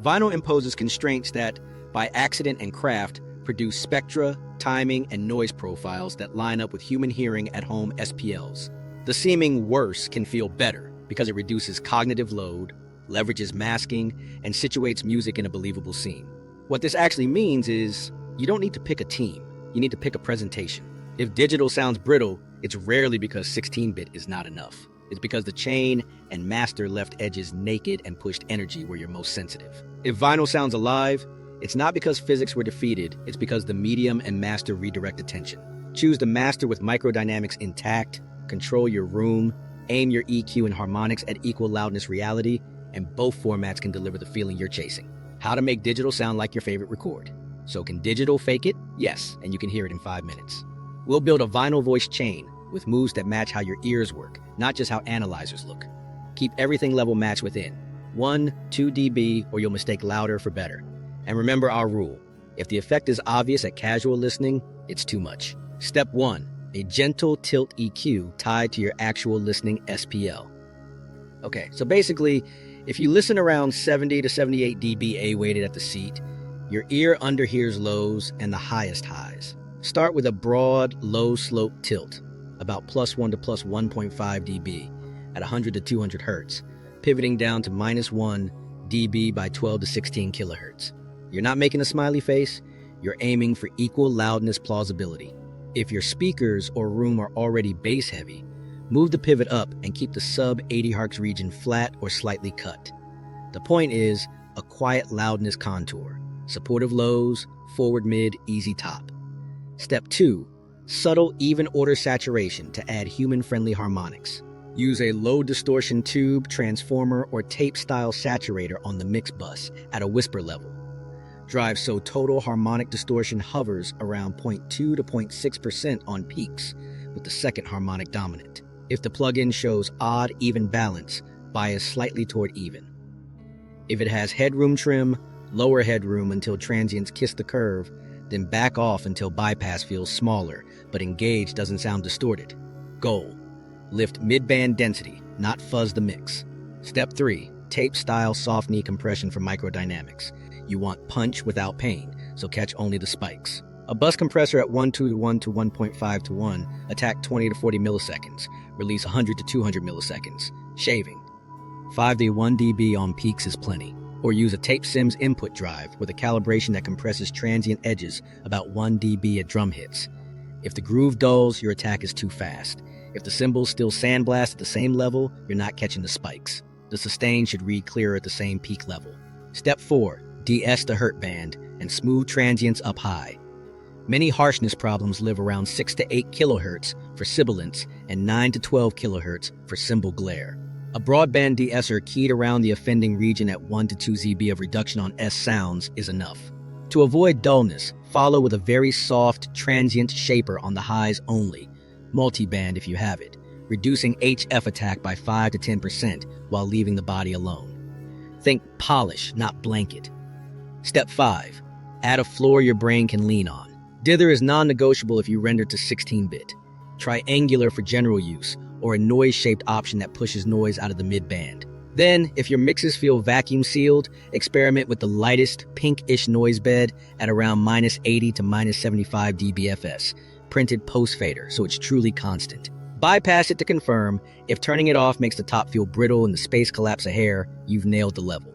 Vinyl imposes constraints that, by accident and craft, produce spectra, timing, and noise profiles that line up with human hearing at home SPLs. The seeming worse can feel better because it reduces cognitive load, leverages masking, and situates music in a believable scene. What this actually means is, you don't need to pick a team, you need to pick a presentation. If digital sounds brittle, it's rarely because 16-bit is not enough. It's because the chain and master left edges naked and pushed energy where you're most sensitive. If vinyl sounds alive, It's not because physics were defeated, it's because the medium and master redirect attention. Choose the master with microdynamics intact, control your room, aim your EQ and harmonics at equal loudness reality, and both formats can deliver the feeling you're chasing. How to make digital sound like your favorite record. So can digital fake it? Yes, and you can hear it in 5 minutes. We'll build a vinyl voice chain with moves that match how your ears work, not just how analyzers look. Keep everything level match within 1, 2 dB, or you'll mistake louder for better. And remember our rule. If the effect is obvious at casual listening, it's too much. Step 1. A gentle tilt EQ tied to your actual listening SPL. Okay, so basically, if you listen around 70 to 78 dB A-weighted at the seat, your ear underhears lows and the highest highs. Start with a broad, low-slope tilt, about +1 to +1.5 dB at 100 to 200 Hz, pivoting down to -1 dB by 12 to 16 kHz. You're not making a smiley face, you're aiming for equal loudness plausibility. If your speakers or room are already bass-heavy, move the pivot up and keep the sub-80 Hz region flat or slightly cut. The point is a quiet loudness contour, supportive lows, forward mid, easy top. Step 2. Subtle even order saturation to add human-friendly harmonics. Use a low distortion tube, transformer, or tape-style saturator on the mix bus at a whisper level. Drive so total harmonic distortion hovers around 0.2 to 0.6% on peaks, with the second harmonic dominant. If the plugin shows odd even balance, bias slightly toward even. If it has headroom trim, lower headroom until transients kiss the curve, then back off until bypass feels smaller, but engage doesn't sound distorted. Goal: lift mid-band density, not fuzz the mix. Step 3. Tape-style soft knee compression for microdynamics. You want punch without pain, so catch only the spikes. A bus compressor at 1:1 to 1.5 to 1, attack 20 to 40 milliseconds, release 100 to 200 milliseconds. Shaving. 5 to 1 dB on peaks is plenty. Or use a tape sims input drive with a calibration that compresses transient edges about 1 dB at drum hits. If the groove dulls, your attack is too fast. If the cymbals still sandblast at the same level, you're not catching the spikes. The sustain should read clearer at the same peak level. Step 4. De-ess the hurt band and smooth transients up high. Many harshness problems live around 6 to 8 kHz for sibilance and 9 to 12 kHz for cymbal glare. A broadband de-esser keyed around the offending region at 1 to 2 dB of reduction on S sounds is enough. To avoid dullness, follow with a very soft, transient shaper on the highs only, multiband if you have it, reducing HF attack by 5 to 10% while leaving the body alone. Think polish, not blanket. Step 5. Add a floor your brain can lean on. Dither is non-negotiable if you render to 16-bit. Triangular for general use, or a noise-shaped option that pushes noise out of the mid-band. Then, if your mixes feel vacuum-sealed, experiment with the lightest, pink-ish noise bed at around -80 to -75 dBFS, printed post-fader, so it's truly constant. Bypass it to confirm. If turning it off makes the top feel brittle and the space collapse a hair, you've nailed the level.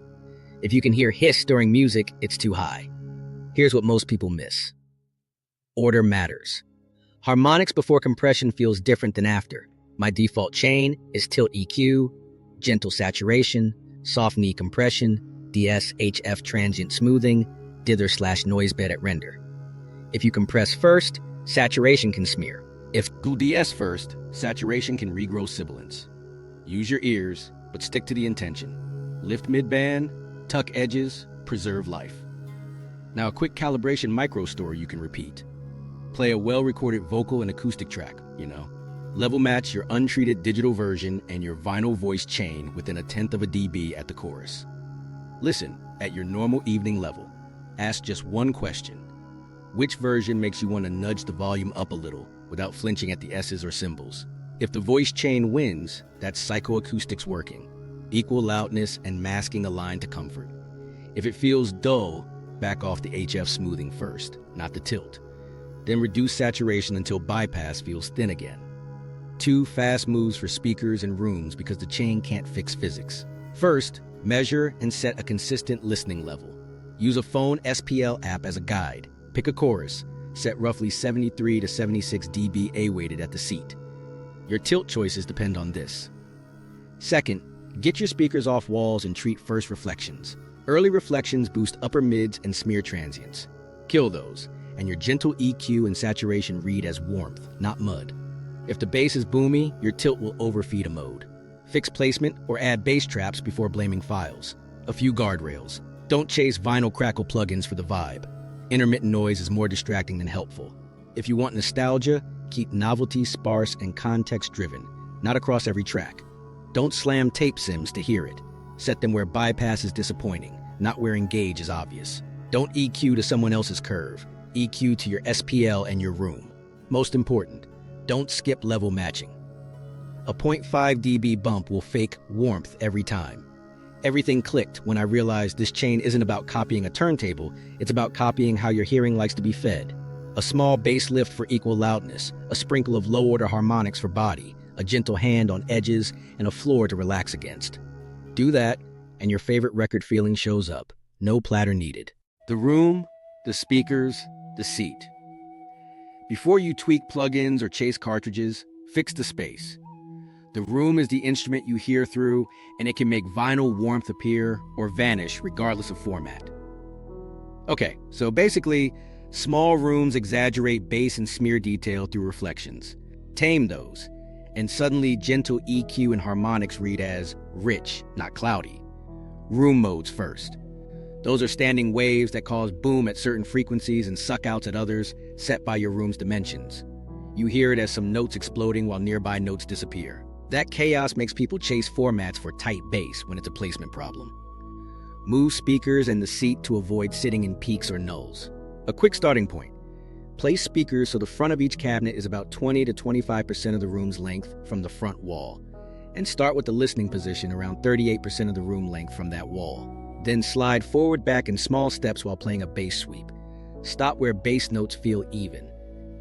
If you can hear hiss during music, it's too high. Here's what most people miss. Order matters. Harmonics before compression feels different than after. My default chain is tilt EQ, gentle saturation, soft knee compression, DS HF transient smoothing, dither/noise bed at render. If you compress first, saturation can smear. If you DS first, saturation can regrow sibilance. Use your ears, but stick to the intention. Lift mid-band, tuck edges, preserve life. Now a quick calibration micro story you can repeat. Play a well-recorded vocal and acoustic track, Level match your untreated digital version and your vinyl voice chain within 1/10 of a dB at the chorus. Listen at your normal evening level. Ask just one question. Which version makes you want to nudge the volume up a little without flinching at the S's or cymbals? If the voice chain wins, that's psychoacoustics working. Equal loudness and masking aligned to comfort. If it feels dull, back off the HF smoothing first, not the tilt. Then reduce saturation until bypass feels thin again. 2 fast moves for speakers and rooms because the chain can't fix physics. First, measure and set a consistent listening level. Use a phone SPL app as a guide. Pick a chorus, set roughly 73 to 76 dB A-weighted at the seat. Your tilt choices depend on this. Second, get your speakers off walls and treat first reflections. Early reflections boost upper mids and smear transients. Kill those, and your gentle EQ and saturation read as warmth, not mud. If the bass is boomy, your tilt will overfeed a mode. Fix placement or add bass traps before blaming files. A few guardrails. Don't chase vinyl Crackle plugins for the vibe. Intermittent noise is more distracting than helpful. If you want nostalgia, keep novelty sparse and context-driven, not across every track. Don't slam tape sims to hear it. Set them where bypass is disappointing, not where engage is obvious. Don't EQ to someone else's curve. EQ to your SPL and your room. Most important, don't skip level matching. A 0.5 dB bump will fake warmth every time. Everything clicked when I realized this chain isn't about copying a turntable, it's about copying how your hearing likes to be fed. A small bass lift for equal loudness, a sprinkle of low-order harmonics for body, a gentle hand on edges, and a floor to relax against. Do that, and your favorite record feeling shows up. No platter needed. The room, the speakers, the seat. Before you tweak plugins or chase cartridges, fix the space. The room is the instrument you hear through, and it can make vinyl warmth appear or vanish regardless of format. Okay, so basically, small rooms exaggerate bass and smear detail through reflections. Tame those, and suddenly gentle EQ and harmonics read as rich, not cloudy. Room modes first. Those are standing waves that cause boom at certain frequencies and suck outs at others, set by your room's dimensions. You hear it as some notes exploding while nearby notes disappear. That chaos makes people chase formats for tight bass when it's a placement problem. Move speakers and the seat to avoid sitting in peaks or nulls. A quick starting point. Place speakers so the front of each cabinet is about 20 to 25% of the room's length from the front wall, and start with the listening position around 38% of the room length from that wall. Then slide forward back in small steps while playing a bass sweep. Stop where bass notes feel even.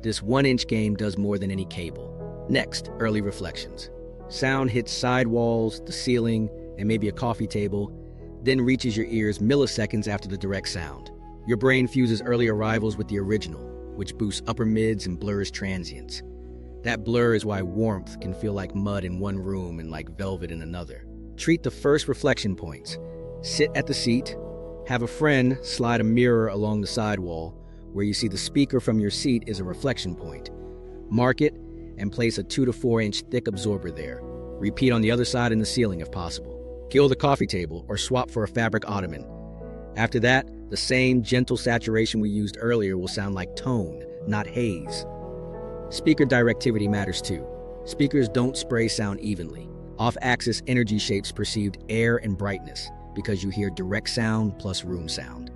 This 1-inch game does more than any cable. Next, early reflections. Sound hits side walls, the ceiling, and maybe a coffee table, then reaches your ears milliseconds after the direct sound. Your brain fuses early arrivals with the original, which boosts upper mids and blurs transients. That blur is why warmth can feel like mud in one room and like velvet in another. Treat the first reflection points. Sit at the seat, have a friend slide a mirror along the sidewall where you see the speaker from your seat is a reflection point. Mark it and place a 2 to 4 inch thick absorber there. Repeat on the other side in the ceiling if possible. Kill the coffee table or swap for a fabric ottoman. After that, the same gentle saturation we used earlier will sound like tone, not haze. Speaker directivity matters too. Speakers don't spray sound evenly. Off-axis energy shapes perceived air and brightness because you hear direct sound plus room sound.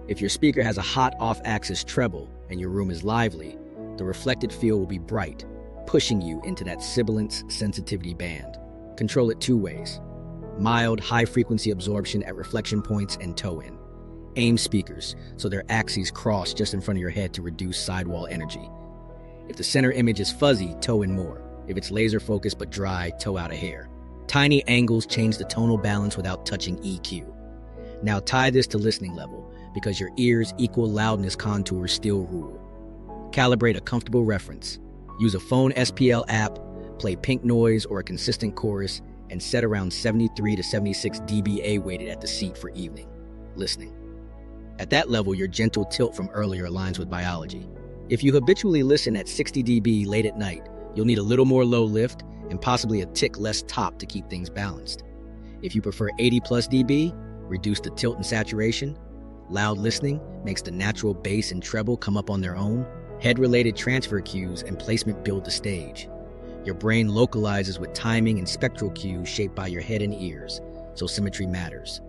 If your speaker has a hot off-axis treble and your room is lively, the reflected feel will be bright, pushing you into that sibilance sensitivity band. Control it two ways. Mild, high-frequency absorption at reflection points and toe-in. Aim speakers so their axes cross just in front of your head to reduce sidewall energy. If the center image is fuzzy, toe in more. If it's laser-focused but dry, toe out a hair. Tiny angles change the tonal balance without touching EQ. Now tie this to listening level, because your ears' equal loudness contours still rule. Calibrate a comfortable reference. Use a phone SPL app, play pink noise or a consistent chorus, and set around 73 to 76 dBA weighted at the seat for evening listening. At that level, your gentle tilt from earlier aligns with biology. If you habitually listen at 60 dB late at night, you'll need a little more low lift and possibly a tick less top to keep things balanced. If you prefer 80 plus dB, reduce the tilt and saturation. Loud listening makes the natural bass and treble come up on their own. Head-related transfer cues and placement build the stage. Your brain localizes with timing and spectral cues shaped by your head and ears, so symmetry matters.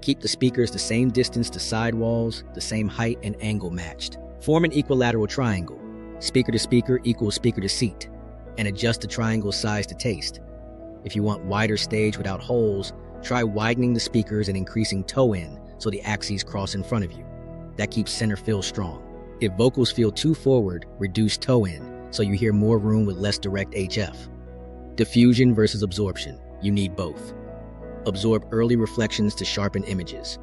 Keep the speakers the same distance to sidewalls, the same height and angle matched. Form an equilateral triangle, speaker to speaker equals speaker to seat, and adjust the triangle's size to taste. If you want wider stage without holes, try widening the speakers and increasing toe-in so the axes cross in front of you. That keeps center fill strong. If vocals feel too forward, reduce toe-in so you hear more room with less direct HF. Diffusion versus absorption. You need both. Absorb early reflections to sharpen images.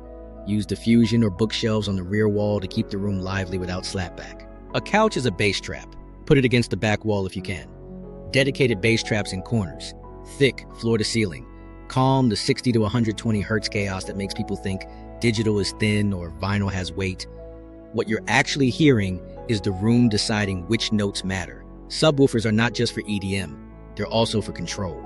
Use diffusion or bookshelves on the rear wall to keep the room lively without slapback. A couch is a bass trap. Put it against the back wall if you can. Dedicated bass traps in corners. Thick, floor to ceiling. Calm, the 60 to 120 hertz chaos that makes people think digital is thin or vinyl has weight. What you're actually hearing is the room deciding which notes matter. Subwoofers are not just for EDM, they're also for control.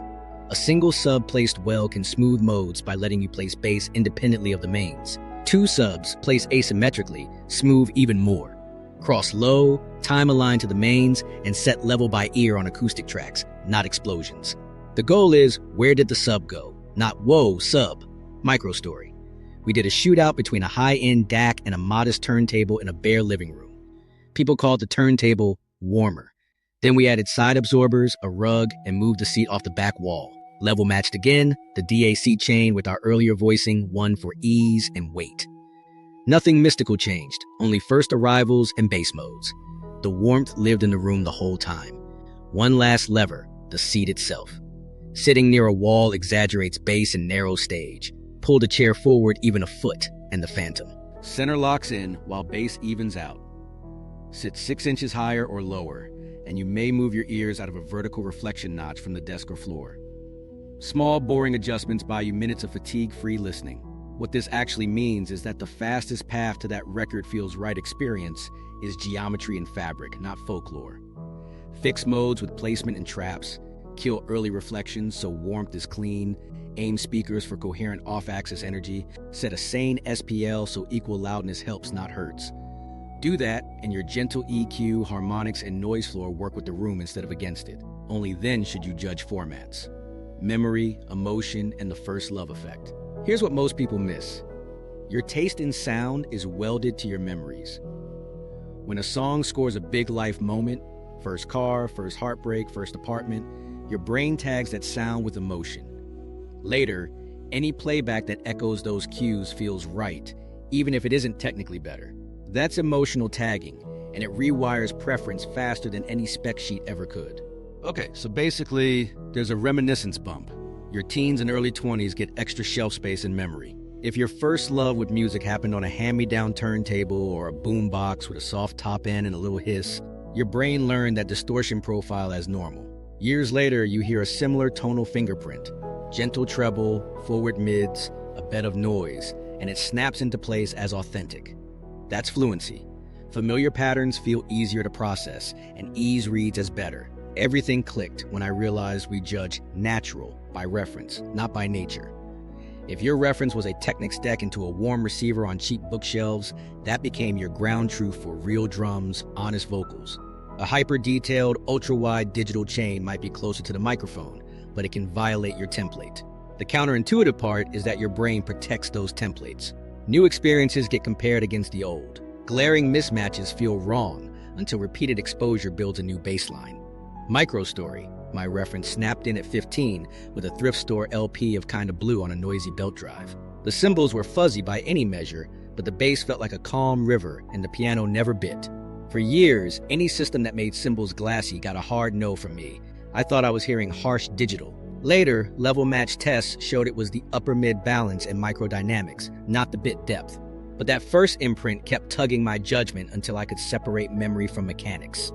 A single sub placed well can smooth modes by letting you place bass independently of the mains. Two subs placed asymmetrically smooth even more. Cross low, time aligned to the mains, and set level by ear on acoustic tracks, not explosions. The goal is, where did the sub go? Not, whoa, sub. Micro story. We did a shootout between a high-end DAC and a modest turntable in a bare living room. People called the turntable warmer. Then we added side absorbers, a rug, and moved the seat off the back wall. Level matched again, the DAC chain with our earlier voicing, one for ease and weight. Nothing mystical changed, only first arrivals and bass modes. The warmth lived in the room the whole time. One last lever, the seat itself. Sitting near a wall exaggerates bass and narrows stage. Pull the chair forward even a foot, and the phantom. Center locks in while bass evens out. Sit 6 inches higher or lower, and you may move your ears out of a vertical reflection notch from the desk or floor. Small, boring adjustments buy you minutes of fatigue-free listening. What this actually means is that the fastest path to that record feels right experience is geometry and fabric, not folklore. Fix modes with placement and traps, kill early reflections so warmth is clean, aim speakers for coherent off-axis energy, set a sane SPL so equal loudness helps, not hurts. Do that, and your gentle EQ, harmonics, and noise floor work with the room instead of against it. Only then should you judge formats. Memory, emotion, and the first love effect. Here's what most people miss. Your taste in sound is welded to your memories. When a song scores a big life moment, first car, first heartbreak, first apartment, your brain tags that sound with emotion. Later, any playback that echoes those cues feels right, even if it isn't technically better. That's emotional tagging, and it rewires preference faster than any spec sheet ever could. Okay, so basically, there's a reminiscence bump. Your teens and early 20s get extra shelf space in memory. If your first love with music happened on a hand-me-down turntable or a boombox with a soft top end and a little hiss, your brain learned that distortion profile as normal. Years later, you hear a similar tonal fingerprint. Gentle treble, forward mids, a bed of noise, and it snaps into place as authentic. That's fluency. Familiar patterns feel easier to process, and ease reads as better. Everything clicked when I realized we judge natural by reference, not by nature. If your reference was a Technics deck into a warm receiver on cheap bookshelves, that became your ground truth for real drums, honest vocals. A hyper-detailed, ultra-wide digital chain might be closer to the microphone, but it can violate your template. The counterintuitive part is that your brain protects those templates. New experiences get compared against the old. Glaring mismatches feel wrong until repeated exposure builds a new baseline. Micro story. My reference snapped in at 15 with a thrift store LP of Kinda Blue on a noisy belt drive. The cymbals were fuzzy by any measure, but the bass felt like a calm river and the piano never bit. For years, any system that made cymbals glassy got a hard no from me. I thought I was hearing harsh digital. Later, level match tests showed it was the upper mid balance and microdynamics, not the bit depth. But that first imprint kept tugging my judgment until I could separate memory from mechanics.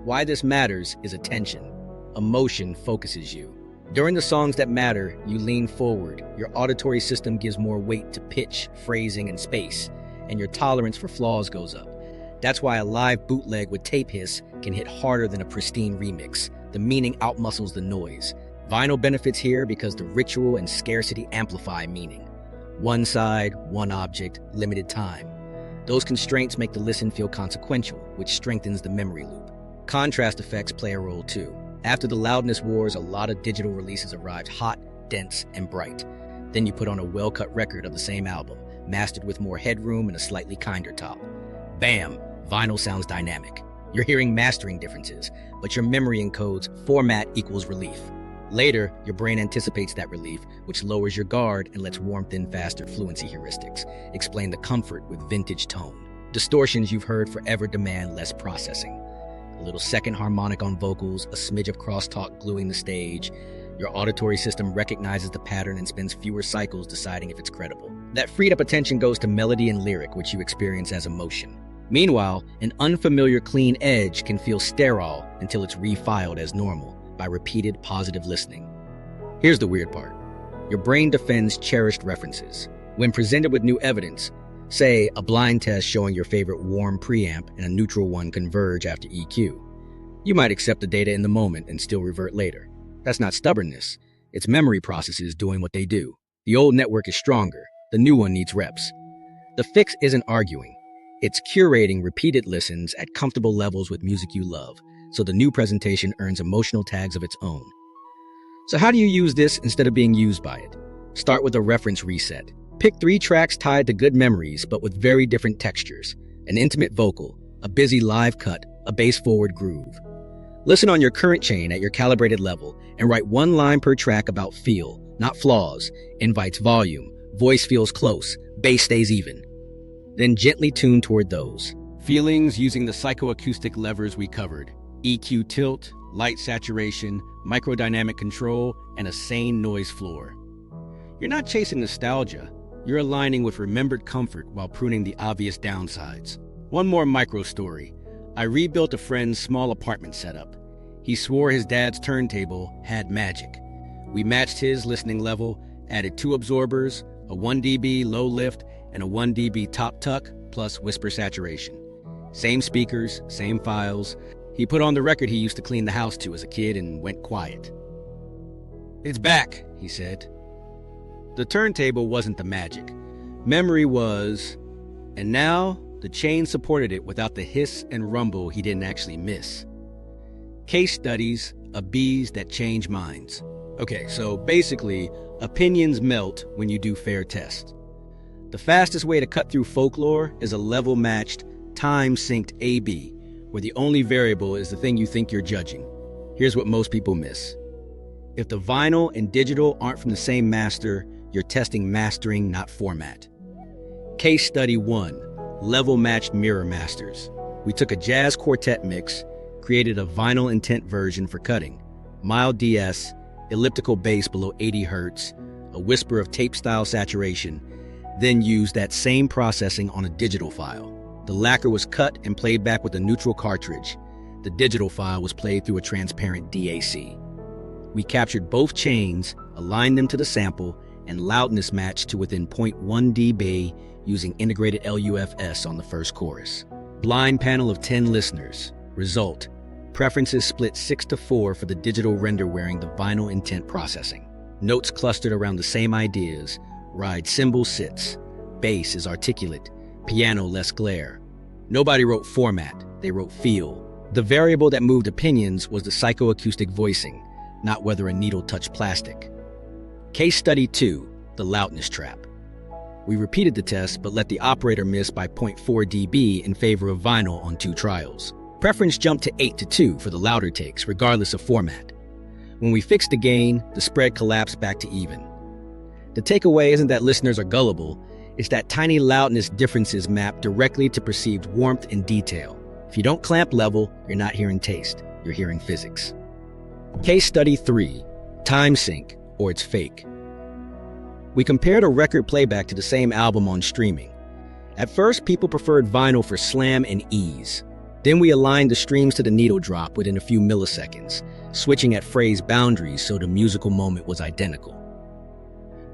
Why this matters is attention. Emotion focuses you. During the songs that matter, you lean forward. Your auditory system gives more weight to pitch, phrasing, and space, and your tolerance for flaws goes up. That's why a live bootleg with tape hiss can hit harder than a pristine remix. The meaning outmuscles the noise. Vinyl benefits here because the ritual and scarcity amplify meaning. One side, one object, limited time. Those constraints make the listen feel consequential, which strengthens the memory loop. Contrast effects play a role too. After the loudness wars, a lot of digital releases arrived hot, dense, and bright. Then you put on a well-cut record of the same album, mastered with more headroom and a slightly kinder top. Bam! Vinyl sounds dynamic. You're hearing mastering differences, but your memory encodes format equals relief. Later, your brain anticipates that relief, which lowers your guard and lets warmth in faster. Fluency heuristics explain the comfort with vintage tone. Distortions you've heard forever demand less processing. A little second harmonic on vocals, a smidge of crosstalk gluing the stage. Your auditory system recognizes the pattern and spends fewer cycles deciding if it's credible. That freed up attention goes to melody and lyric, which you experience as emotion. Meanwhile, an unfamiliar clean edge can feel sterile until it's refiled as normal by repeated positive listening. Here's the weird part. your brain defends cherished references. When presented with new evidence, say a blind test showing your favorite warm preamp and a neutral one converge after EQ, you might accept the data in the moment and still revert later. That's not stubbornness. It's memory processes doing what they do. The old network is stronger. The new one needs reps. The fix isn't arguing. It's curating repeated listens at comfortable levels with music you love, so the new presentation earns emotional tags of its own. So how do you use this instead of being used by it? Start with a reference reset. Pick 3 tracks tied to good memories, but with very different textures. An intimate vocal, a busy live cut, a bass-forward groove. Listen on your current chain at your calibrated level and write 1 line per track about feel, not flaws, invites volume, voice feels close, bass stays even. Then gently tune toward those feelings using the psychoacoustic levers we covered: EQ tilt, light saturation, microdynamic control, and a sane noise floor. You're not chasing nostalgia, you're aligning with remembered comfort while pruning the obvious downsides. One more micro story. I rebuilt a friend's small apartment setup. He swore his dad's turntable had magic. We matched his listening level, added 2 absorbers, a 1 dB low lift, and a 1 dB top tuck plus whisper saturation. Same speakers, same files. He put on the record he used to clean the house to as a kid and went quiet. "It's back," he said. The turntable wasn't the magic. Memory was, and now the chain supported it without the hiss and rumble he didn't actually miss. Case studies of bees that change minds. Okay, so basically, opinions melt when you do fair tests. The fastest way to cut through folklore is a level-matched, time-synced A/B, where the only variable is the thing you think you're judging. Here's what most people miss. If the vinyl and digital aren't from the same master, you're testing mastering, not format. Case study 1, level-matched mirror masters. We took a jazz quartet mix, created a vinyl intent version for cutting, mild DS, elliptical bass below 80 Hz, a whisper of tape-style saturation, then used that same processing on a digital file. The lacquer was cut and played back with a neutral cartridge. The digital file was played through a transparent DAC. We captured both chains, aligned them to the sample, and loudness matched to within 0.1 dB using integrated LUFS on the first chorus. Blind panel of 10 listeners. Result: preferences split 6-4 for the digital render wearing the vinyl intent processing. Notes clustered around the same ideas. Ride cymbal sits. Bass is articulate. Piano less glare. Nobody wrote format, they wrote feel. The variable that moved opinions was the psychoacoustic voicing, not whether a needle touched plastic. Case study 2, the loudness trap. We repeated the test but let the operator miss by 0.4 dB in favor of vinyl on 2 trials. Preference jumped to 8-2 for the louder takes, regardless of format. When we fixed the gain, the spread collapsed back to even. The takeaway isn't that listeners are gullible, it's that tiny loudness differences map directly to perceived warmth and detail. If you don't clamp level, you're not hearing taste, you're hearing physics. Case study 3, time sync, or it's fake. We compared a record playback to the same album on streaming. At first, people preferred vinyl for slam and ease. Then we aligned the streams to the needle drop within a few milliseconds, switching at phrase boundaries so the musical moment was identical.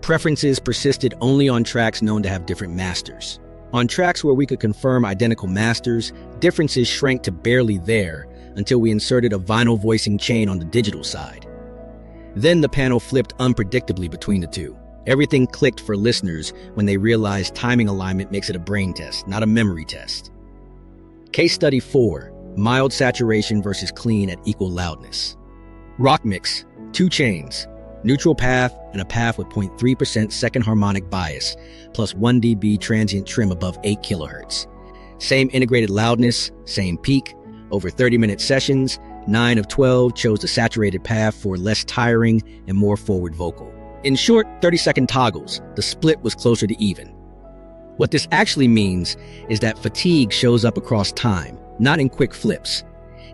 Preferences persisted only on tracks known to have different masters. On tracks where we could confirm identical masters, differences shrank to barely there until we inserted a vinyl voicing chain on the digital side. Then the panel flipped unpredictably between the two. Everything clicked for listeners when they realized timing alignment makes it a brain test, not a memory test. Case study 4, mild saturation versus clean at equal loudness. Rock mix, 2 chains, neutral path and a path with 0.3% second harmonic bias, plus 1 dB transient trim above 8 kHz. Same integrated loudness, same peak. Over 30-minute sessions, 9 of 12 chose the saturated path for less tiring and more forward vocal. In short, 30-second toggles, the split was closer to even. What this actually means is that fatigue shows up across time, not in quick flips.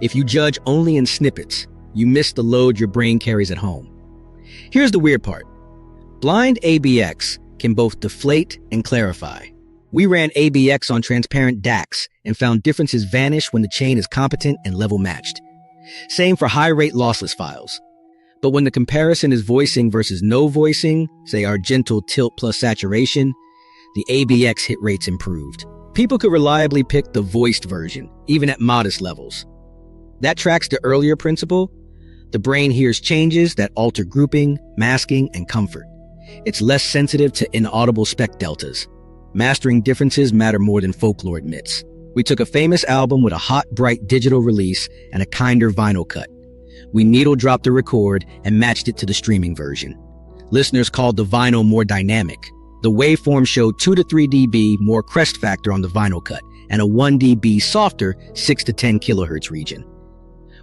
If you judge only in snippets, you miss the load your brain carries at home. Here's the weird part. Blind ABX can both deflate and clarify. We ran ABX on transparent DACs and found differences vanish when the chain is competent and level matched. Same for high-rate lossless files. But when the comparison is voicing versus no voicing, say our gentle tilt plus saturation, the ABX hit rates improved. People could reliably pick the voiced version, even at modest levels. That tracks the earlier principle. The brain hears changes that alter grouping, masking, and comfort. It's less sensitive to inaudible spec deltas. Mastering differences matter more than folklore admits. We took a famous album with a hot, bright digital release and a kinder vinyl cut. We needle dropped the record and matched it to the streaming version. Listeners called the vinyl more dynamic. The waveform showed 2 to 3 dB more crest factor on the vinyl cut and a 1 dB softer 6 to 10 kilohertz region.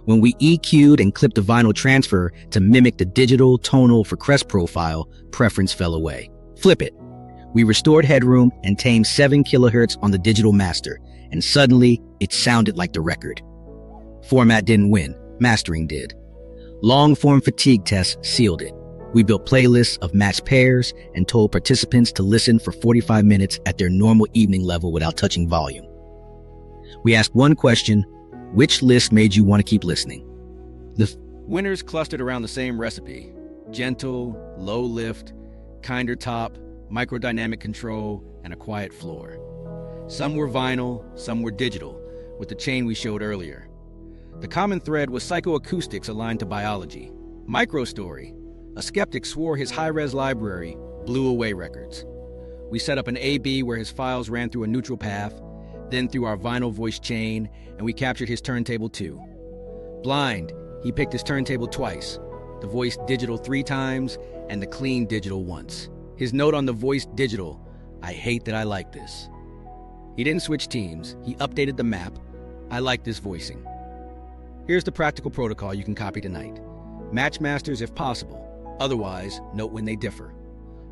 When we EQ'd and clipped the vinyl transfer to mimic the digital tonal for crest profile, preference fell away. Flip it. We restored headroom and tamed 7 kilohertz on the digital master, and suddenly it sounded like the record. Format didn't win, mastering did. Long-form fatigue tests sealed it. We built playlists of matched pairs and told participants to listen for 45 minutes at their normal evening level without touching volume. We asked one question: which list made you want to keep listening? The winners clustered around the same recipe: gentle, low lift, kinder top, microdynamic control, and a quiet floor. Some were vinyl, some were digital, with the chain we showed earlier. The common thread was psychoacoustics aligned to biology. Microstory: a skeptic swore his high-res library blew away records. We set up an A-B where his files ran through a neutral path, then through our vinyl voice chain, and we captured his turntable too. Blind: he picked his turntable twice, the voice digital 3 times and the clean digital once. His note on the voice digital: I hate that I like this. He didn't switch teams, he updated the map. I like this voicing. Here's the practical protocol you can copy tonight. Match masters if possible, otherwise note when they differ.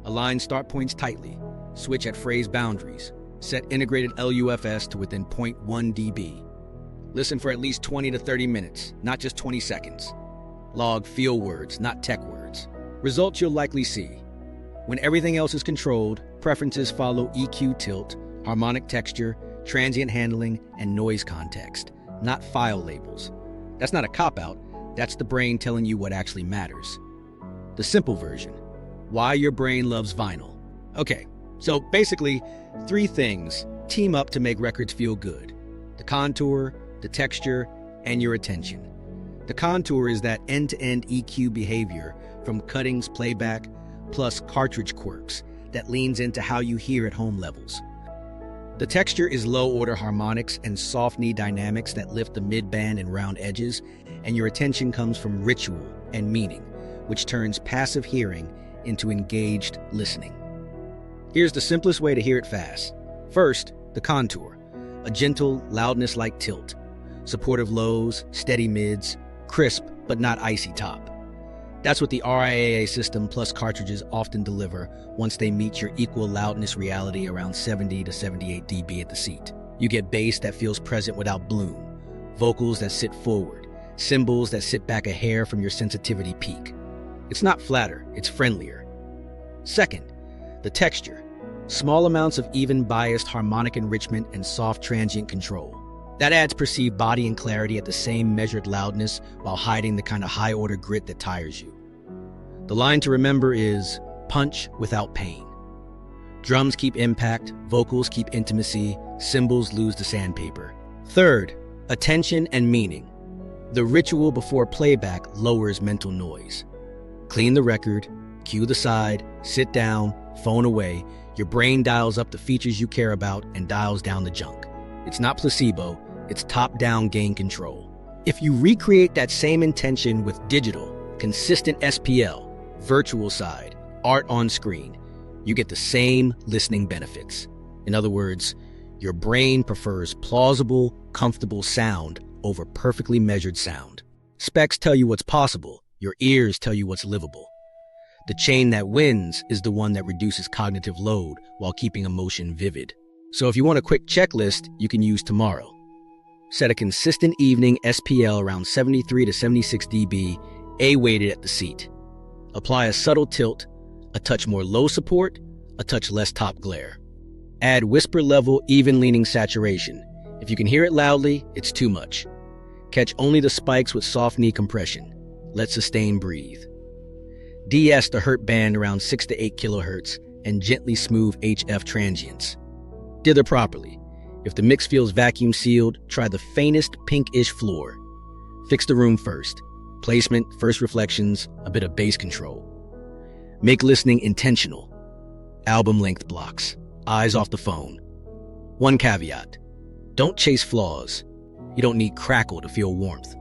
Align start points tightly, switch at phrase boundaries, set integrated LUFS to within 0.1 dB. Listen for at least 20 to 30 minutes, not just 20 seconds. Log feel words, not tech words. Results you'll likely see. When everything else is controlled, preferences follow EQ tilt, harmonic texture, transient handling, and noise context, not file labels. That's not a cop-out, that's the brain telling you what actually matters. The simple version: why your brain loves vinyl. Okay, so basically, 3 things team up to make records feel good: the contour, the texture, and your attention. The contour is that end-to-end EQ behavior from cuttings, playback, plus cartridge quirks that leans into how you hear at home levels. The texture is low-order harmonics and soft knee dynamics that lift the mid-band and round edges, and your attention comes from ritual and meaning, which turns passive hearing into engaged listening. Here's the simplest way to hear it fast. First, the contour: a gentle, loudness-like tilt, supportive lows, steady mids, crisp but not icy top. That's what the RIAA system plus cartridges often deliver once they meet your equal-loudness reality around 70 to 78 dB at the seat. You get bass that feels present without bloom, vocals that sit forward, cymbals that sit back a hair from your sensitivity peak. It's not flatter, it's friendlier. Second, the texture: small amounts of even biased harmonic enrichment and soft transient control. That adds perceived body and clarity at the same measured loudness while hiding the kind of high-order grit that tires you. The line to remember is punch without pain. Drums keep impact, vocals keep intimacy, cymbals lose the sandpaper. Third, attention and meaning. The ritual before playback lowers mental noise. Clean the record, cue the side, sit down, phone away. Your brain dials up the features you care about and dials down the junk. It's not placebo, it's top-down gain control. If you recreate that same intention with digital, consistent SPL, virtual side, art on screen, you get the same listening benefits. In other words, your brain prefers plausible, comfortable sound over perfectly measured sound. Specs tell you what's possible, your ears tell you what's livable. The chain that wins is the one that reduces cognitive load while keeping emotion vivid. So if you want a quick checklist, you can use tomorrow. Set a consistent evening SPL around 73 to 76 dB, A-weighted at the seat. Apply a subtle tilt, a touch more low support, a touch less top glare. Add whisper level, even leaning saturation. If you can hear it loudly, it's too much. Catch only the spikes with soft knee compression. Let sustain breathe. DS the hertz band around 6 to 8 kilohertz, and gently smooth HF transients. Dither properly. If the mix feels vacuum sealed, try the faintest pinkish floor. Fix the room first. Placement, first reflections, a bit of bass control. Make listening intentional. Album length blocks. Eyes off the phone. One caveat. Don't chase flaws. You don't need crackle to feel warmth.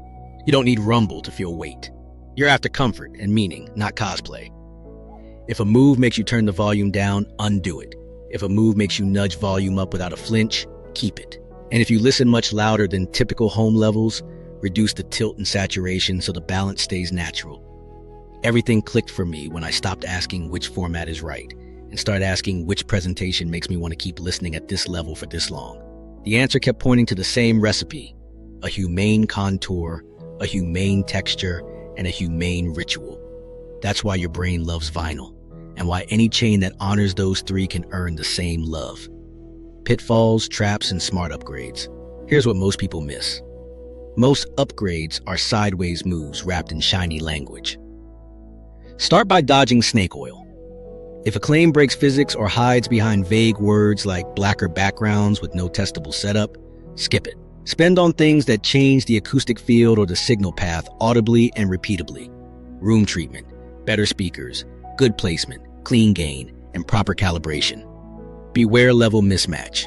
You don't need rumble to feel weight. You're after comfort and meaning, not cosplay. If a move makes you turn the volume down, undo it. If a move makes you nudge volume up without a flinch, keep it. And if you listen much louder than typical home levels, reduce the tilt and saturation so the balance stays natural. Everything clicked for me when I stopped asking which format is right and started asking which presentation makes me want to keep listening at this level for this long. The answer kept pointing to the same recipe: a humane contour, a humane texture, and a humane ritual. That's why your brain loves vinyl, and why any chain that honors those three can earn the same love. Pitfalls, traps, and smart upgrades. Here's what most people miss. Most upgrades are sideways moves wrapped in shiny language. Start by dodging snake oil. If a claim breaks physics or hides behind vague words like blacker backgrounds with no testable setup, skip it. Spend on things that change the acoustic field or the signal path audibly and repeatably. Room treatment, better speakers, good placement, clean gain, and proper calibration. Beware level mismatch.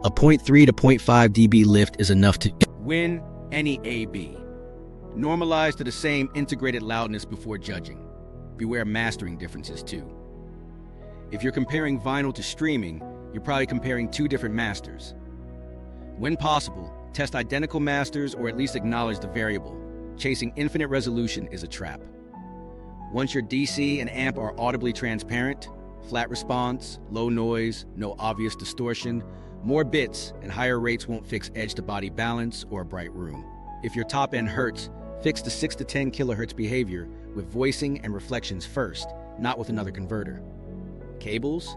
A 0.3 to 0.5 dB lift is enough to win any AB. Normalize to the same integrated loudness before judging. Beware mastering differences too. If you're comparing vinyl to streaming, you're probably comparing two different masters. When possible, test identical masters or at least acknowledge the variable. Chasing infinite resolution is a trap. Once your DC and amp are audibly transparent, flat response, low noise, no obvious distortion, more bits and higher rates won't fix edge-to-body balance or a bright room. If your top end hurts, fix the 6 to 10 kilohertz behavior with voicing and reflections first, not with another converter. Cables?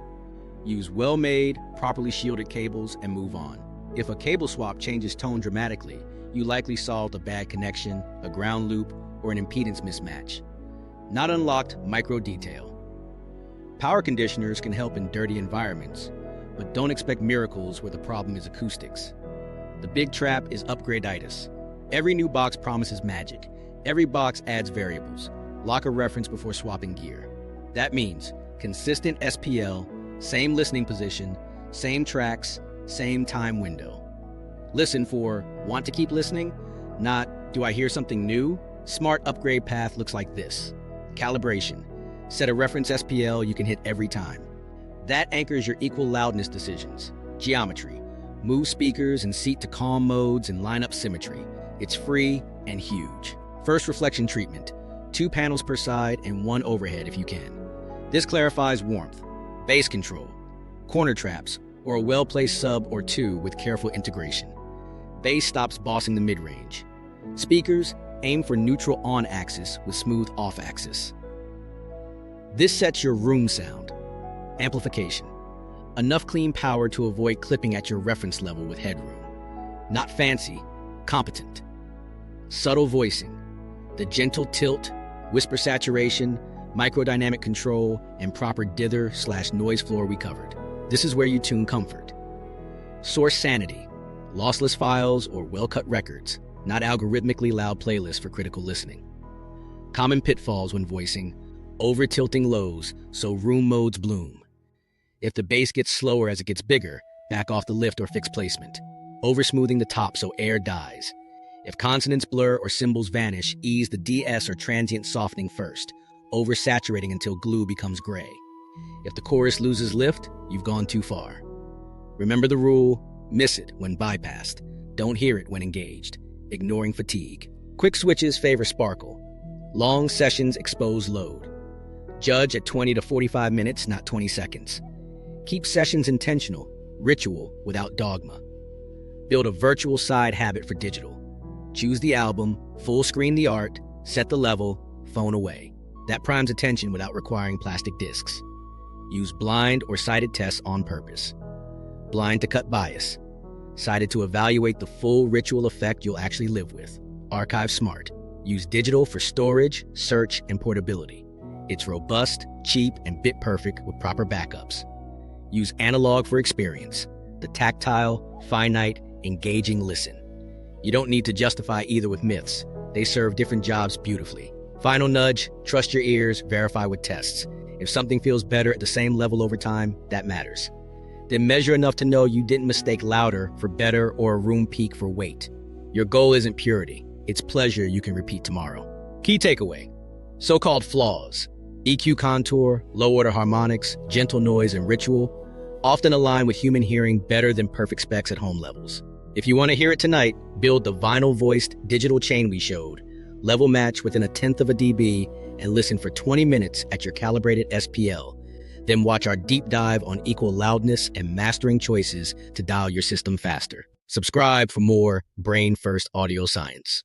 Use well-made, properly shielded cables and move on. If a cable swap changes tone dramatically, you likely solved a bad connection, a ground loop, or an impedance mismatch. Not unlocked micro detail. Power conditioners can help in dirty environments, but don't expect miracles where the problem is acoustics. The big trap is upgrade-itis. Every new box promises magic. Every box adds variables. Lock a reference before swapping gear. That means consistent SPL, same listening position, same tracks, same time window. Listen for want to keep listening, not do I hear something new? Smart upgrade path looks like this. Calibration. Set a reference SPL you can hit every time. That anchors your equal loudness decisions. Geometry. Move speakers and seat to calm modes and line up symmetry. It's free and huge. First reflection treatment. 2 panels per side and 1 overhead if you can. This clarifies warmth, bass control, corner traps, or a well-placed sub or 2 with careful integration. Bass stops bossing the mid-range. Speakers, aim for neutral on-axis with smooth off-axis. This sets your room sound. Amplification. Enough clean power to avoid clipping at your reference level with headroom. Not fancy, competent. Subtle voicing. The gentle tilt, whisper saturation, microdynamic control, and proper dither/noise floor we covered. This is where you tune comfort. Source sanity. Lossless files or well-cut records, not algorithmically loud playlists for critical listening. Common pitfalls when voicing. Over-tilting lows so room modes bloom. If the bass gets slower as it gets bigger, back off the lift or fix placement. Over-smoothing the top so air dies. If consonants blur or symbols vanish, ease the DS or transient softening first, oversaturating until glue becomes gray. If the chorus loses lift, you've gone too far. Remember the rule, miss it when bypassed, don't hear it when engaged, ignoring fatigue. Quick switches favor sparkle. Long sessions expose load. Judge at 20 to 45 minutes, not 20 seconds. Keep sessions intentional, ritual without dogma. Build a virtual side habit for digital. Choose the album, full screen the art, set the level, phone away. That primes attention without requiring plastic discs. Use blind or sighted tests on purpose. Blind to cut bias. Sighted to evaluate the full ritual effect you'll actually live with. Archive smart. Use digital for storage, search, and portability. It's robust, cheap, and bit-perfect with proper backups. Use analog for experience, the tactile, finite, engaging listen. You don't need to justify either with myths. They serve different jobs beautifully. Final nudge, trust your ears, verify with tests. If something feels better at the same level over time, that matters. Then measure enough to know you didn't mistake louder for better or a room peak for weight. Your goal isn't purity, it's pleasure you can repeat tomorrow. Key takeaway: so-called flaws, EQ contour, low-order harmonics, gentle noise, and ritual, often align with human hearing better than perfect specs at home levels. If you want to hear it tonight, build the vinyl-voiced digital chain we showed, level match within 1/10 of a dB, and listen for 20 minutes at your calibrated SPL. Then watch our deep dive on Equal-Loudness and mastering choices to dial your system faster. Subscribe for more brain-first audio science.